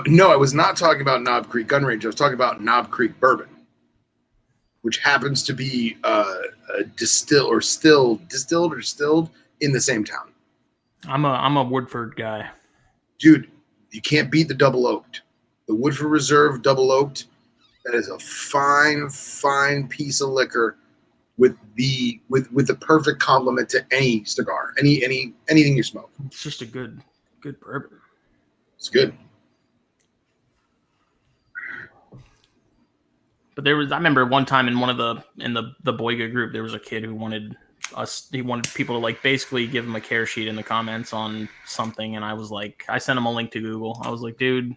No, I was not talking about Knob Creek Gun Range. I was talking about Knob Creek Bourbon, which happens to be distilled in the same town. I'm a Woodford guy, dude. You can't beat the double oaked. The Woodford Reserve double oaked. That is a fine piece of liquor with the perfect complement to any cigar, anything you smoke. It's just a good bourbon. It's good. But I remember one time in the Boyga group, there was a kid who wanted people to like basically give him a care sheet in the comments on something, and I sent him a link to Google. I was like, dude,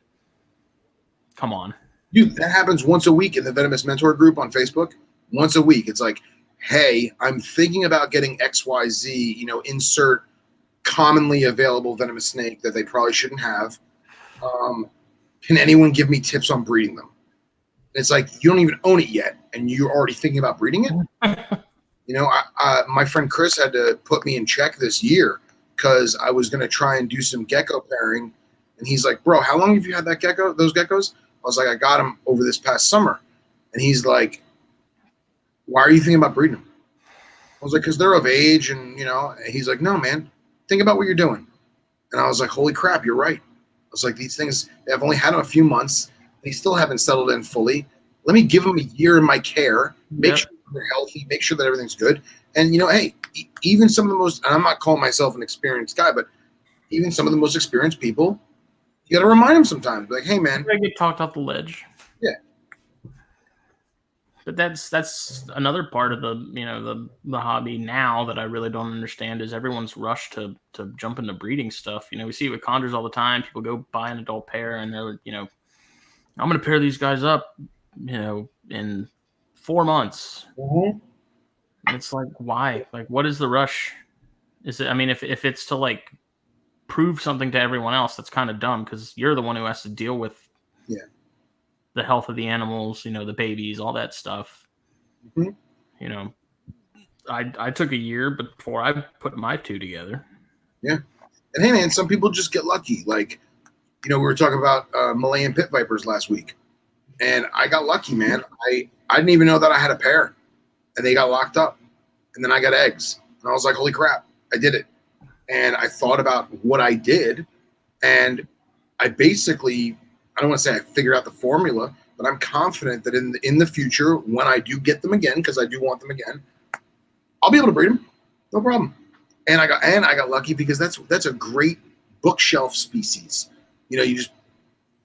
come on. Dude, that happens once a week in the Venomous Mentor group on Facebook. Once a week. It's like, hey, I'm thinking about getting XYZ, insert commonly available venomous snake that they probably shouldn't have. Can anyone give me tips on breeding them? And it's like, you don't even own it yet, and you're already thinking about breeding it? My friend Chris had to put me in check this year because I was going to try and do some gecko pairing. And he's like, bro, how long have you had those geckos? I was like, I got them over this past summer. And he's like, why are you thinking about breeding them? I was like, because they're of age. And, he's like, no, man, think about what you're doing. And I was like, holy crap, you're right. I was like, these things, I've only had them a few months. They still haven't settled in fully. Let me give them a year in my care, make sure they're healthy, make sure that everything's good. And, hey, even some of the most, and I'm not calling myself an experienced guy, but even some of the most experienced people, you got to remind them sometimes. Like, hey, man. I get talked off the ledge. Yeah. But that's another part of the hobby now that I really don't understand is everyone's rush to jump into breeding stuff. We see it with chondros all the time. People go buy an adult pair and they're, I'm going to pair these guys up, in 4 months. Mm-hmm. And it's like, why? Like, what is the rush? Is it? I mean, if it's to like prove something to everyone else, that's kind of dumb because you're the one who has to deal with the health of the animals, the babies, all that stuff. Mm-hmm. I took a year before I put my two together. Yeah. And hey, man, some people just get lucky. Like, we were talking about Malayan pit vipers last week, and I got lucky, man. I didn't even know that I had a pair, and they got locked up, and then I got eggs, and I was like, holy crap, I did it. And I thought about what I did, and I basically, I don't want to say I figured out the formula, but I'm confident that in the future, when I do get them again, because I do want them again, I'll be able to breed them, no problem. And I got lucky because that's a great bookshelf species. You just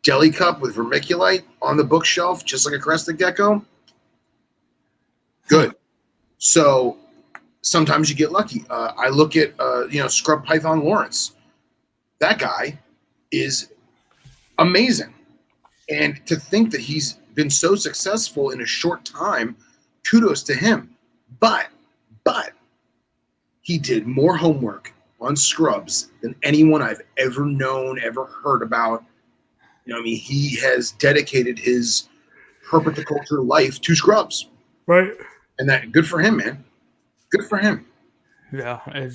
deli cup with vermiculite on the bookshelf, just like a crested gecko. Good. So sometimes you get lucky. I look at scrub python Lawrence. That guy is amazing, and to think that he's been so successful in a short time, kudos to him. But he did more homework on scrubs than anyone I've ever known, ever heard about. He has dedicated his herpetoculture life to scrubs. Right. And that, good for him, man. Good for him. Yeah, I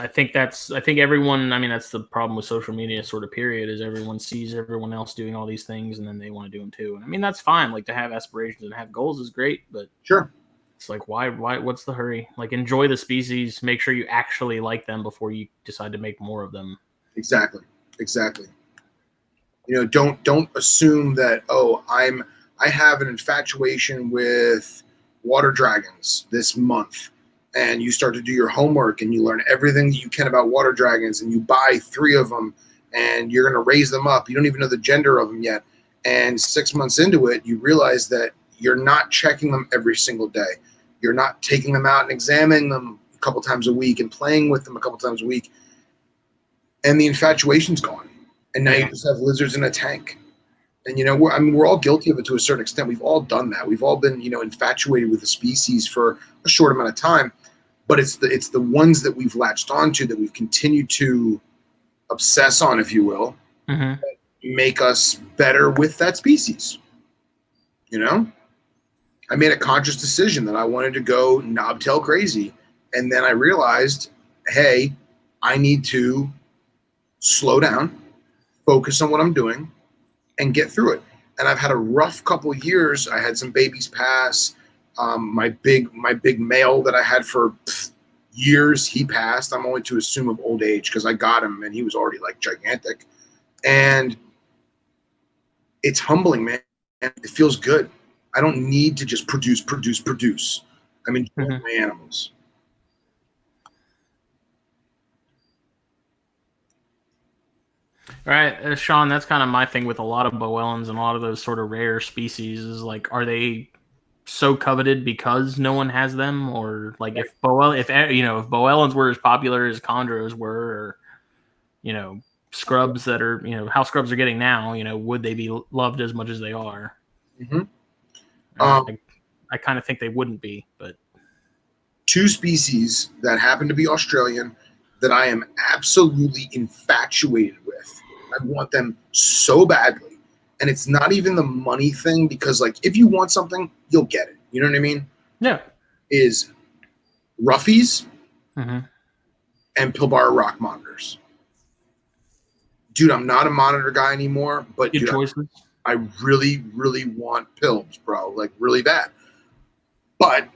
think everyone, that's the problem with social media sort of period, is everyone sees everyone else doing all these things and then they want to do them too. And that's fine. Like, to have aspirations and have goals is great, but sure. It's like, why, what's the hurry? Like, enjoy the species, make sure you actually like them before you decide to make more of them. Exactly. Don't assume that, I have an infatuation with water dragons this month, and you start to do your homework and you learn everything that you can about water dragons, and you buy 3 of them and you're going to raise them up. You don't even know the gender of them yet. And 6 months into it, you realize that you're not checking them every single day. You're not taking them out and examining them a couple times a week and playing with them a couple times a week. And the infatuation's gone. And now you just have lizards in a tank. And, we're all guilty of it to a certain extent. We've all done that. We've all been, infatuated with the species for a short amount of time. But it's the ones that we've latched onto, that we've continued to obsess on, if you will, that make us better with that species. I made a conscious decision that I wanted to go knobtail crazy. And then I realized, hey, I need to slow down, focus on what I'm doing, and get through it. And I've had a rough couple of years. I had some babies pass. My big male that I had for years, he passed. I'm only to assume of old age, because I got him and he was already like gigantic. And it's humbling, man. It feels good. I don't need to just produce. I'm enjoying my animals. All right, Sean, that's kind of my thing with a lot of Boelens and a lot of those sort of rare species, is like, are they so coveted because no one has them? Or like, if Boelens were as popular as chondros were, or scrubs that are, how scrubs are getting now, would they be loved as much as they are? I kind of think they wouldn't be. But 2 species that happen to be Australian that I am absolutely infatuated with. I want them so badly. And it's not even the money thing, because like, if you want something, you'll get it. You know what I mean? Yeah. Is Roughies and Pilbara rock monitors. Dude, I'm not a monitor guy anymore, but good choices. I really, really want Pilbs, bro, like really bad. But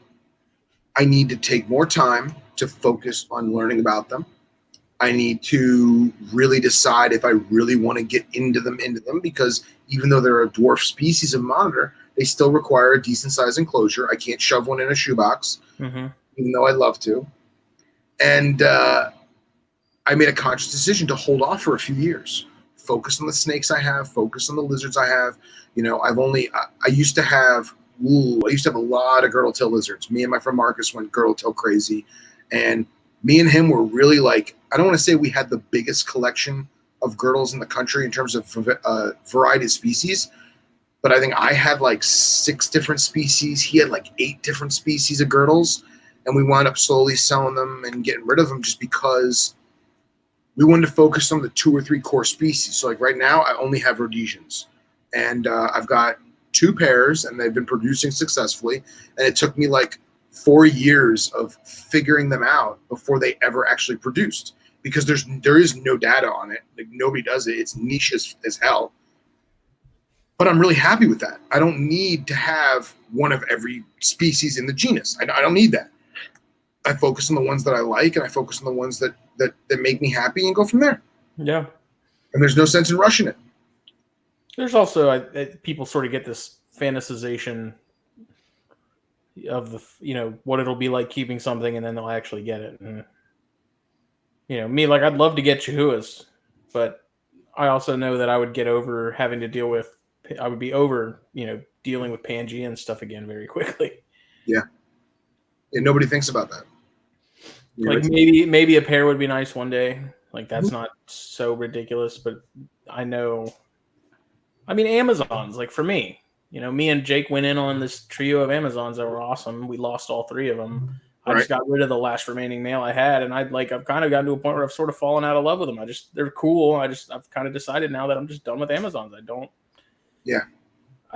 I need to take more time to focus on learning about them. I need to really decide if I really want to get into them, because even though they're a dwarf species of monitor, they still require a decent size enclosure. I can't shove one in a shoebox, even though I'd love to. And I made a conscious decision to hold off for a few years, focus on the snakes I have, focus on the lizards I have. I used to have a lot of girdle tail lizards. Me and my friend Marcus went girdle tail crazy, and me and him were really like, I don't want to say we had the biggest collection of girdles in the country in terms of variety of species, but I think I had like 6 different species. He had like 8 different species of girdles, and we wound up slowly selling them and getting rid of them just because we wanted to focus on the 2 or 3 core species. So like right now, I only have Rhodesians. and I've got 2 pairs, and they've been producing successfully. And it took me like 4 years of figuring them out before they ever actually produced, because there is no data on it. Like, nobody does it. It's niche as hell. But I'm really happy with that. I don't need to have one of every species in the genus. I don't need that. I focus on the ones that I like, and I focus on the ones that make me happy, and go from there. Yeah. And there's no sense in rushing it. There's also people sort of get this fantasization of the what it'll be like keeping something, and then they'll actually get it. And, me, like, I'd love to get Chihuahuas, but I also know that I would get over having to deal with. I would be over dealing with Pangea and stuff again very quickly. Yeah. Nobody thinks about that. Like, maybe a pair would be nice one day. Like, that's not so ridiculous, but I know. I mean, Amazons, like, for me, me and Jake went in on this trio of Amazons that were awesome. We lost all 3 of them. I just got rid of the last remaining male I had, and I've kind of gotten to a point where I've sort of fallen out of love with them. They're cool. I've kind of decided now that I'm just done with Amazons. I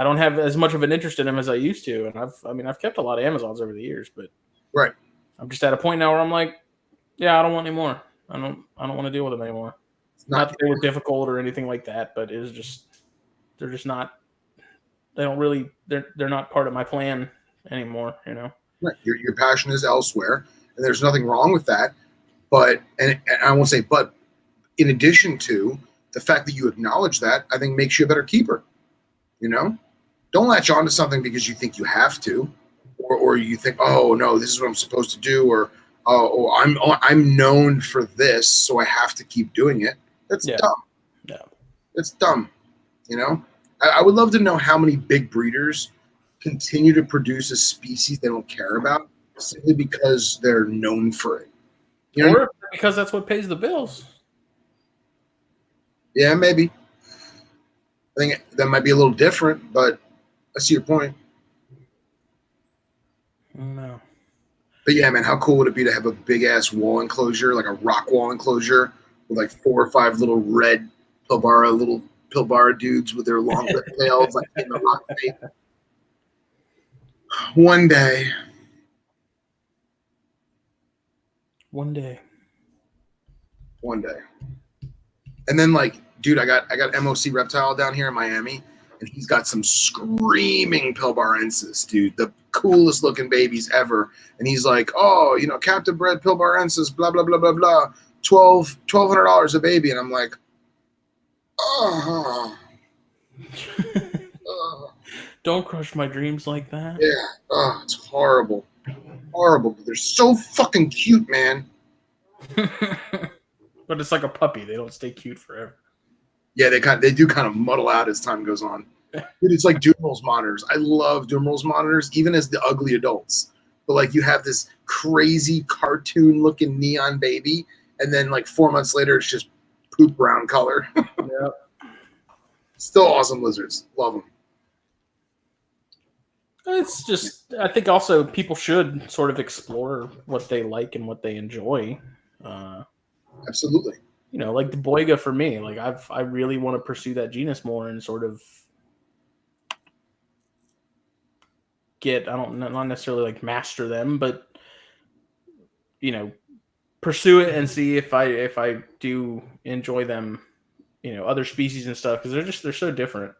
don't have as much of an interest in them as I used to, and I've kept a lot of Amazons over the years, but I'm just at a point now where I'm like, yeah, I don't want any more. I don't want to deal with them anymore. Not that they were difficult or anything like that, but it was just they're just not. They don't really. They're not part of my plan anymore. Right. Your passion is elsewhere, and there's nothing wrong with that. But and I won't say but. In addition to the fact that you acknowledge that, I think makes you a better keeper. Don't latch on to something because you think you have to, or you think, oh no, this is what I'm supposed to do, or I'm known for this, so I have to keep doing it. That's dumb. Yeah, it's dumb. I would love to know how many big breeders continue to produce a species they don't care about simply because they're known for it. Or because that's what pays the bills. Yeah, maybe. I think that might be a little different, but I see your point. No. But yeah, man, how cool would it be to have a big ass wall enclosure, like a rock wall enclosure, with like 4 or 5 little red Pilbara dudes with their long red tails, like in the rock face. One day. And then, like, dude, I got MOC Reptile down here in Miami, and he's got some screaming Pilbarensis, dude, the coolest looking babies ever. And he's like, oh, captive bred Pilbarensis, blah blah blah blah blah, $1,200 a baby. And I'm like, oh. Don't crush my dreams like that. Yeah, it's horrible, but they're so fucking cute, man. But it's like a puppy; they don't stay cute forever. Yeah, they do kind of muddle out as time goes on. Dude, it's like Dumerals monitors. I love Dumerals monitors, even as the ugly adults. But like, you have this crazy cartoon-looking neon baby, and then like 4 months later, it's just poop brown color. Yeah. Still awesome lizards. Love them. It's just, I think also people should sort of explore what they like and what they enjoy. Absolutely. Like the Boiga for me, like I really want to pursue that genus more and sort of not necessarily like master them, but pursue it and see if I do enjoy them, other species and stuff, because they're so different.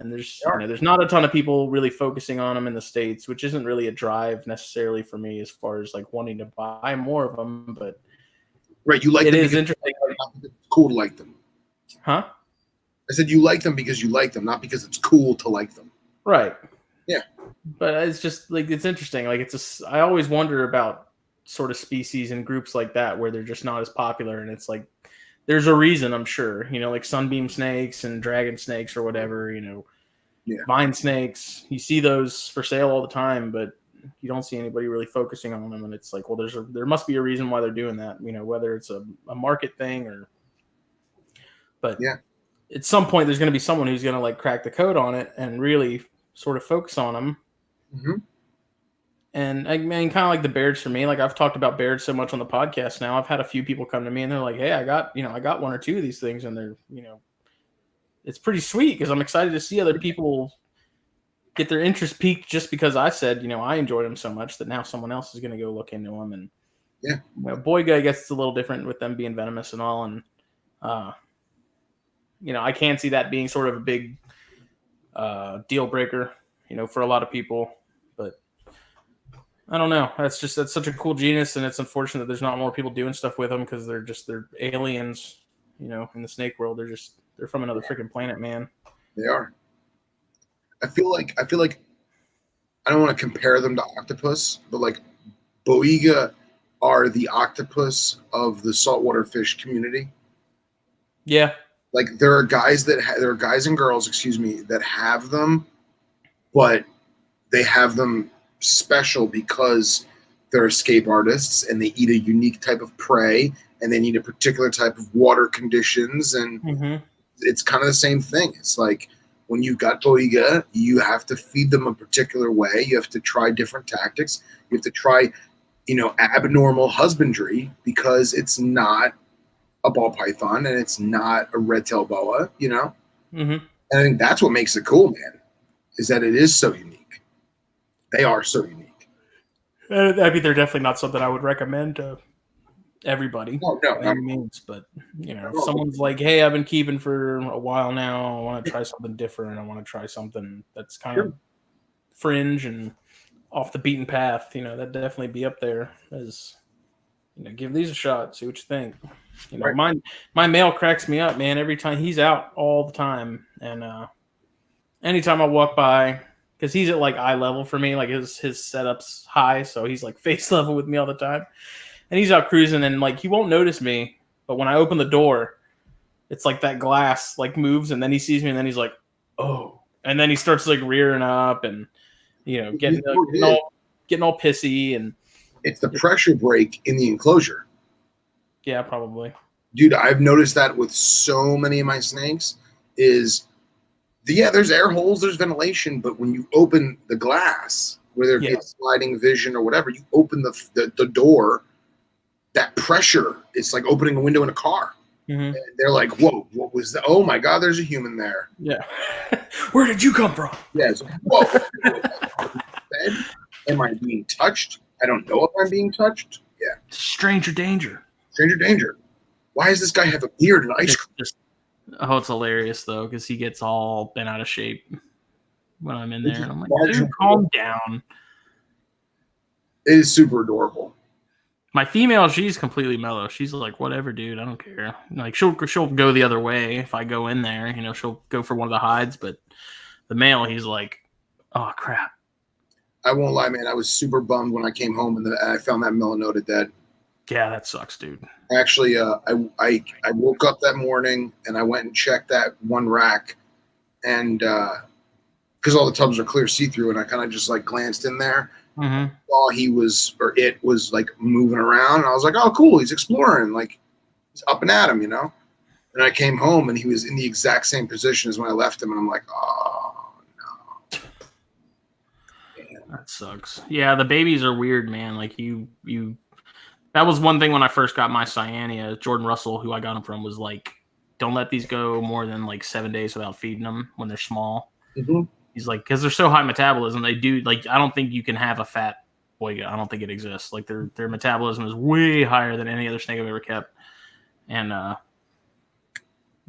And there's not a ton of people really focusing on them in the States, which isn't really a drive necessarily for me as far as like wanting to buy more of them. But right, you like them. It is interesting. It's cool to like them. Huh? I said you like them because you like them, not because it's cool to like them. Right. Yeah. But it's just like, it's interesting. Like I always wonder about sort of species and groups like that where they're just not as popular, and it's like, there's a reason, I'm sure, like sunbeam snakes and dragon snakes or whatever, vine snakes. You see those for sale all the time, but you don't see anybody really focusing on them. And it's like, well, there must be a reason why they're doing that, whether it's a market thing but yeah, at some point there's going to be someone who's going to like crack the code on it and really sort of focus on them. Mm-hmm. And I mean, kind of like the Bairds for me. Like, I've talked about Bairds so much on the podcast now. I've had a few people come to me and they're like, hey, I got 1 or 2 of these things, and they're, it's pretty sweet because I'm excited to see other people get their interest piqued just because I said, you know, I enjoyed them so much that now someone else is going to go look into them. And yeah, you know, boy, I guess it's a little different with them being venomous and all. And you know, I can see that being sort of a big deal breaker, you know, for a lot of people. But I don't know. That's such a cool genus, and it's unfortunate that there's not more people doing stuff with them because they're aliens, you know, in the snake world. They're from another freaking planet, man. they are. I feel like I don't want to compare them to octopus, but like boiga are the octopus of the saltwater fish community. Yeah. Like there are guys and girls, excuse me, that have them, but they have them special because they're escape artists and they eat a unique type of prey and they need a particular type of water conditions, and it's kind of the same thing. It's like when you've got boiga, you have to feed them a particular way. You have to try different tactics. You have to try, you know, abnormal husbandry because it's not a ball python and it's not a red-tailed boa, you know? And I think that's what makes it cool, man, is that it is so unique. They are so unique. I mean, they're definitely not something I would recommend to everybody No, by any means. But, you know, if someone's like, hey, I've been keeping for a while now. I want to try something different. I want to try something that's kind of fringe and off the beaten path. You know, that'd definitely be up there as, you know, give these a shot. See what you think. You know, my male cracks me up, man. Every time he's out all the time. And anytime I walk by, because he's at like eye level for me, like his setup's high, so he's like face level with me all the time. And he's out cruising, and like he won't notice me, but when I open the door, it's like that glass like moves, and then he sees me, and then he's like, "Oh!" And then he starts like rearing up, and you know, getting all pissy, and it's the pressure break in the enclosure. Yeah, probably. Dude, I've noticed that with so many of my snakes is there's air holes, there's ventilation, but when you open the glass, whether it's sliding vision or whatever, you open the door, that pressure, it's like opening a window in a car. And they're like, whoa, what was that? Oh my God, there's a human there. Yeah. Where did you come from? Yes. Whoa. Am I being touched? I don't know if I'm being touched. Yeah. Stranger danger. Stranger danger. Why does this guy have a beard and ice cream? Oh, it's hilarious though, because he gets all bent out of shape when I'm in there, and I'm like, dude, calm down. It is super adorable. My female, she's completely mellow. She's like, whatever, dude, I don't care. Like she'll go the other way if I go in there. You know, she'll go for one of the hides, but the male, he's like, oh crap. I won't lie, man. I was super bummed when I came home and I found that melanota dead. Yeah, that sucks, dude. Actually, I woke up that morning and I went and checked that one rack, and because all the tubs are clear see-through, and I kind of just like glanced in there, saw it was like moving around, and I was like, oh, cool, he's exploring, like he's up and at him, you know. And I came home and he was in the exact same position as when I left him, and I'm like, oh no. Damn. That sucks. Yeah, the babies are weird, man. Like you. That was one thing when I first got my Cyanea. Jordan Russell, who I got them from, was like, don't let these go more than like 7 days without feeding them when they're small. He's like, because they're so high metabolism, they do, like, I don't think you can have a fat boiga. I don't think it exists. Like, their metabolism is way higher than any other snake I've ever kept. And,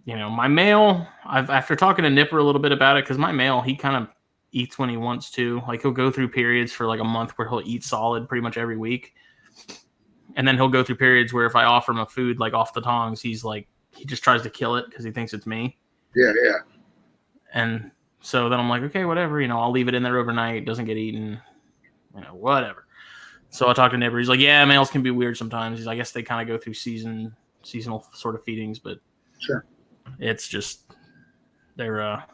you know, my male, after talking to Nipper a little bit about it, because my male, he kind of eats when he wants to. Like, he'll go through periods for like a month where he'll eat solid pretty much every week. And then he'll go through periods where if I offer him a food like off the tongs, he's like, he just tries to kill it because he thinks it's me. Yeah. And so then I'm like, okay, whatever. You know, I'll leave it in there overnight. Doesn't get eaten. You know, whatever. So I talked to Nipper. He's like, yeah, males can be weird sometimes. He's, I guess they kind of go through seasonal sort of feedings, but sure, it's just they're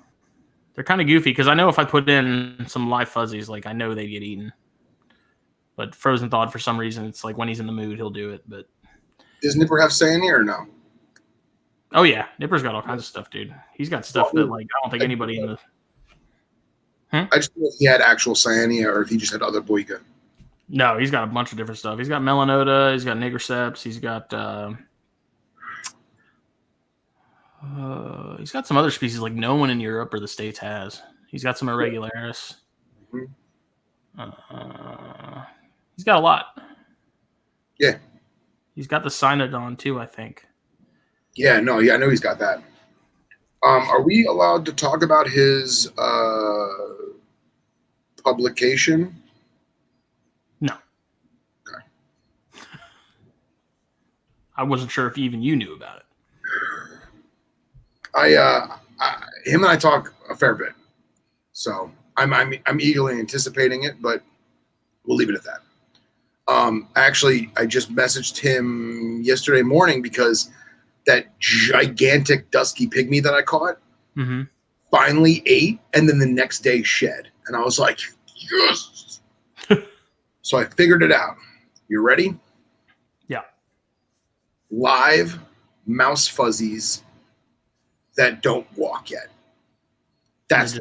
kind of goofy because I know if I put in some live fuzzies, like I know they get eaten. But Frozen Thawed, for some reason, it's like when he's in the mood, he'll do it. But does Nipper have Cyanea or no? Oh yeah, Nipper's got all kinds of stuff, dude. He's got stuff that like I don't think anybody in the. I just don't know if he had actual Cyanea or if he just had other boiga. No, he's got a bunch of different stuff. He's got melanota. He's got nigroceps. He's got He's got some other species like no one in Europe or the States has. He's got some irregularis. He's got a lot. Yeah. He's got the Cynodon too, I think. Yeah, no, yeah, I know he's got that. Are we allowed to talk about his publication? No. Okay. I wasn't sure if even you knew about it. Him and I talk a fair bit, so I'm eagerly anticipating it, but we'll leave it at that. Actually, I just messaged him yesterday morning because that gigantic dusky pygmy that I caught finally ate, and then the next day shed, and I was like, yes. So I figured it out. You ready? Yeah. Live mouse fuzzies that don't walk yet. That's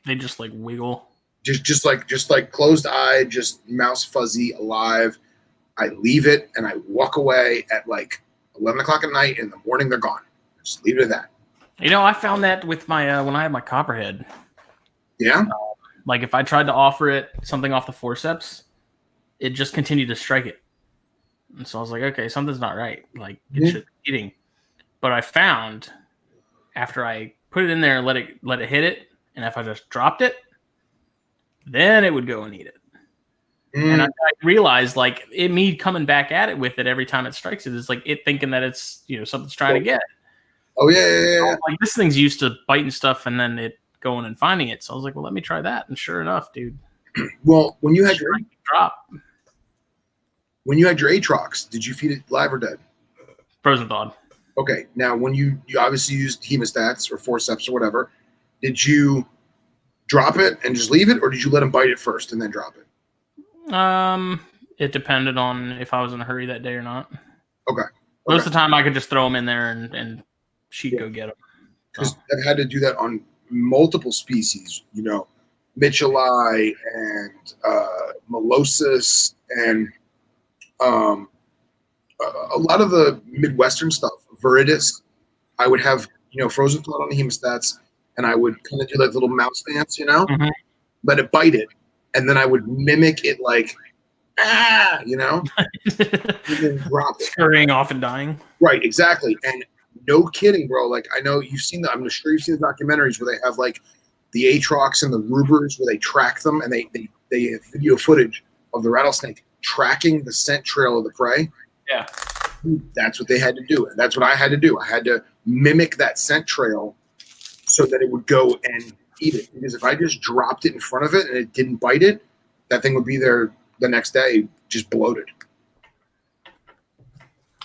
they just wiggle. Just like closed eye, just mouse fuzzy alive. I leave it and I walk away at like 11 o'clock at night. In the morning, they're gone. Just leave it at that. I found that with my when I had my copperhead. Yeah. Like if I tried to offer it something off the forceps, it just continued to strike it. And so I was like, okay, something's not right. Like it should be eating. But I found after I put it in there and let it hit it, and if I just dropped it, then it would go and eat it. And I realized like me coming back at it with it every time it strikes it is like it thinking that it's something's trying to get. Oh yeah. Like this thing's used to biting stuff and then it going and finding it. So I was like, well, let me try that. And sure enough, dude. Well, when you had your drop. When you had your Atrox, did you feed it live or dead? Frozen thawed. Okay. Now, when you obviously used hemostats or forceps or whatever, did you drop it and just leave it, or did you let him bite it first and then drop it? It depended on if I was in a hurry that day or not. Okay. Most of the time, I could just throw them in there and she'd go get them. Because I've had to do that on multiple species. Mitchellii and Melosis and a lot of the Midwestern stuff, Viridis, I would have, frozen thawed on the hemostats, and I would kind of do like little mouse dance, let it bite it, and then I would mimic it like, and then drop it. Scurrying off and dying. Right, exactly. And no kidding, bro. Like, I know you've seen I'm sure you've seen the documentaries where they have like the Atrox and the Rubers where they track them, and they have video footage of the rattlesnake tracking the scent trail of the prey. Yeah. That's what they had to do. And that's what I had to do. I had to mimic that scent trail so that it would go and eat it. Because if I just dropped it in front of it and it didn't bite it, that thing would be there the next day just bloated.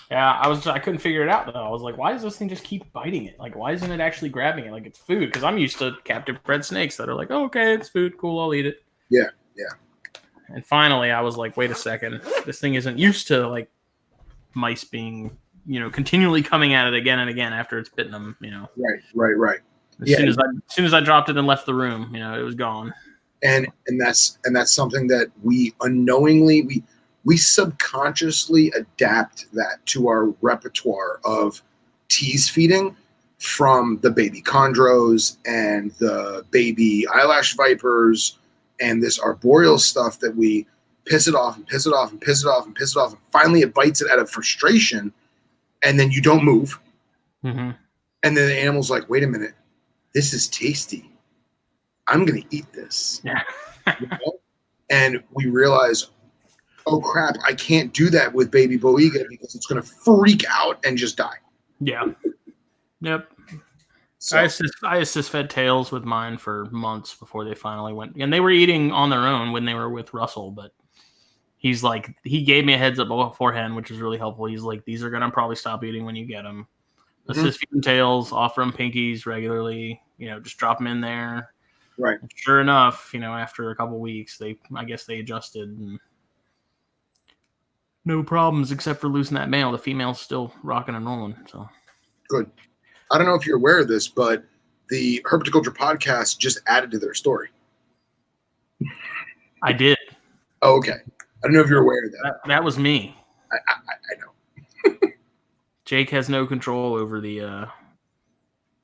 Yeah, I couldn't figure it out though. I was like, why does this thing just keep biting it? Like, why isn't it actually grabbing it like it's food? Because I'm used to captive bred snakes that are like, oh, okay, it's food, cool, I'll eat it. Yeah. And finally, I was like, wait a second, this thing isn't used to like mice being, continually coming at it again and again after it's bitten them. Right. As soon as I dropped it and left the room, it was gone. And that's something that we unknowingly we subconsciously adapt that to our repertoire of tease feeding from the baby chondros and the baby eyelash vipers and this arboreal stuff that we piss it off and piss it off and piss it off and piss it off. And finally it bites it out of frustration, and then you don't move. Mm-hmm. And then the animal's like, wait a minute, this is tasty. I'm going to eat this. Yeah. And we realize, oh crap, I can't do that with baby Boiga because it's going to freak out and just die. Yeah. Yep. So. I assist fed tails with mine for months before they finally went. And they were eating on their own when they were with Russell, but he's like, he gave me a heads up beforehand, which was really helpful. He's like, these are going to probably stop eating when you get them. Assist feed them tails, offer them pinkies regularly, just drop them in there. Right. And sure enough, after a couple weeks, I guess they adjusted and no problems except for losing that male. The female's still rocking and rolling. So good. I don't know if you're aware of this, but the Herpetoculture podcast just added to their story. I did. Oh, okay. I don't know if you're aware of that. That was me. I know. Jake has no control over the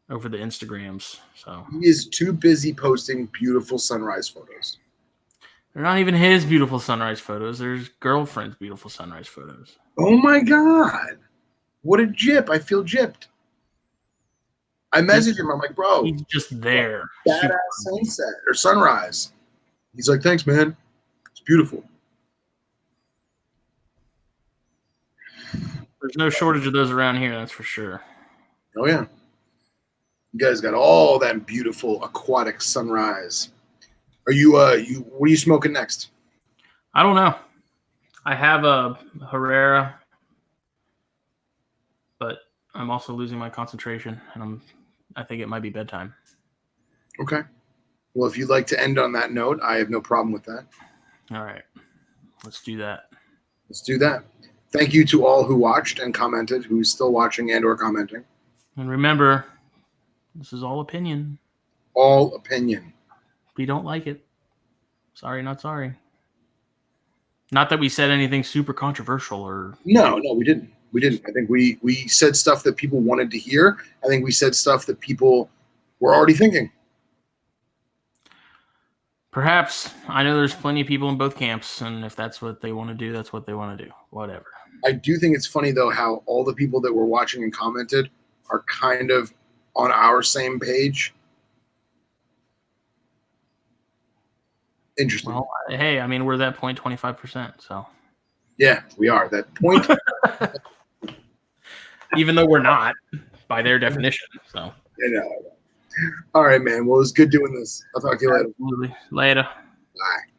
over the Instagrams. So he is too busy posting beautiful sunrise photos. they're not even his beautiful sunrise photos. There's girlfriend's beautiful sunrise photos. Oh my God. What a gyp. I feel gypped. I messaged him. I'm like, bro. He's just there. Badass sunset or sunrise. He's like, thanks, man. It's beautiful. There's no shortage of those around here, that's for sure. Oh, yeah. You guys got all that beautiful aquatic sunrise. Are you, what are you smoking next? I don't know. I have a Herrera, but I'm also losing my concentration, and I think it might be bedtime. Okay. Well, if you'd like to end on that note, I have no problem with that. All right. Let's do that. Let's do that. Thank you to all who watched and commented, who's still watching and or commenting. And remember, this is all opinion. All opinion. If you don't like it, sorry, not sorry. Not that we said anything super controversial or... No, we didn't. We didn't. I think we said stuff that people wanted to hear. I think we said stuff that people were already thinking. Perhaps. I know there's plenty of people in both camps, and if that's what they want to do, that's what they want to do. Whatever. I do think it's funny, though, how all the people that were watching and commented are kind of on our same page. Interesting. Well, hey, I mean, we're that 0.25%, so. Yeah, we are. That point. Even though we're not, by their definition, so. I know. All right, man. Well, it was good doing this. I'll talk to you later. Absolutely. Later. Bye.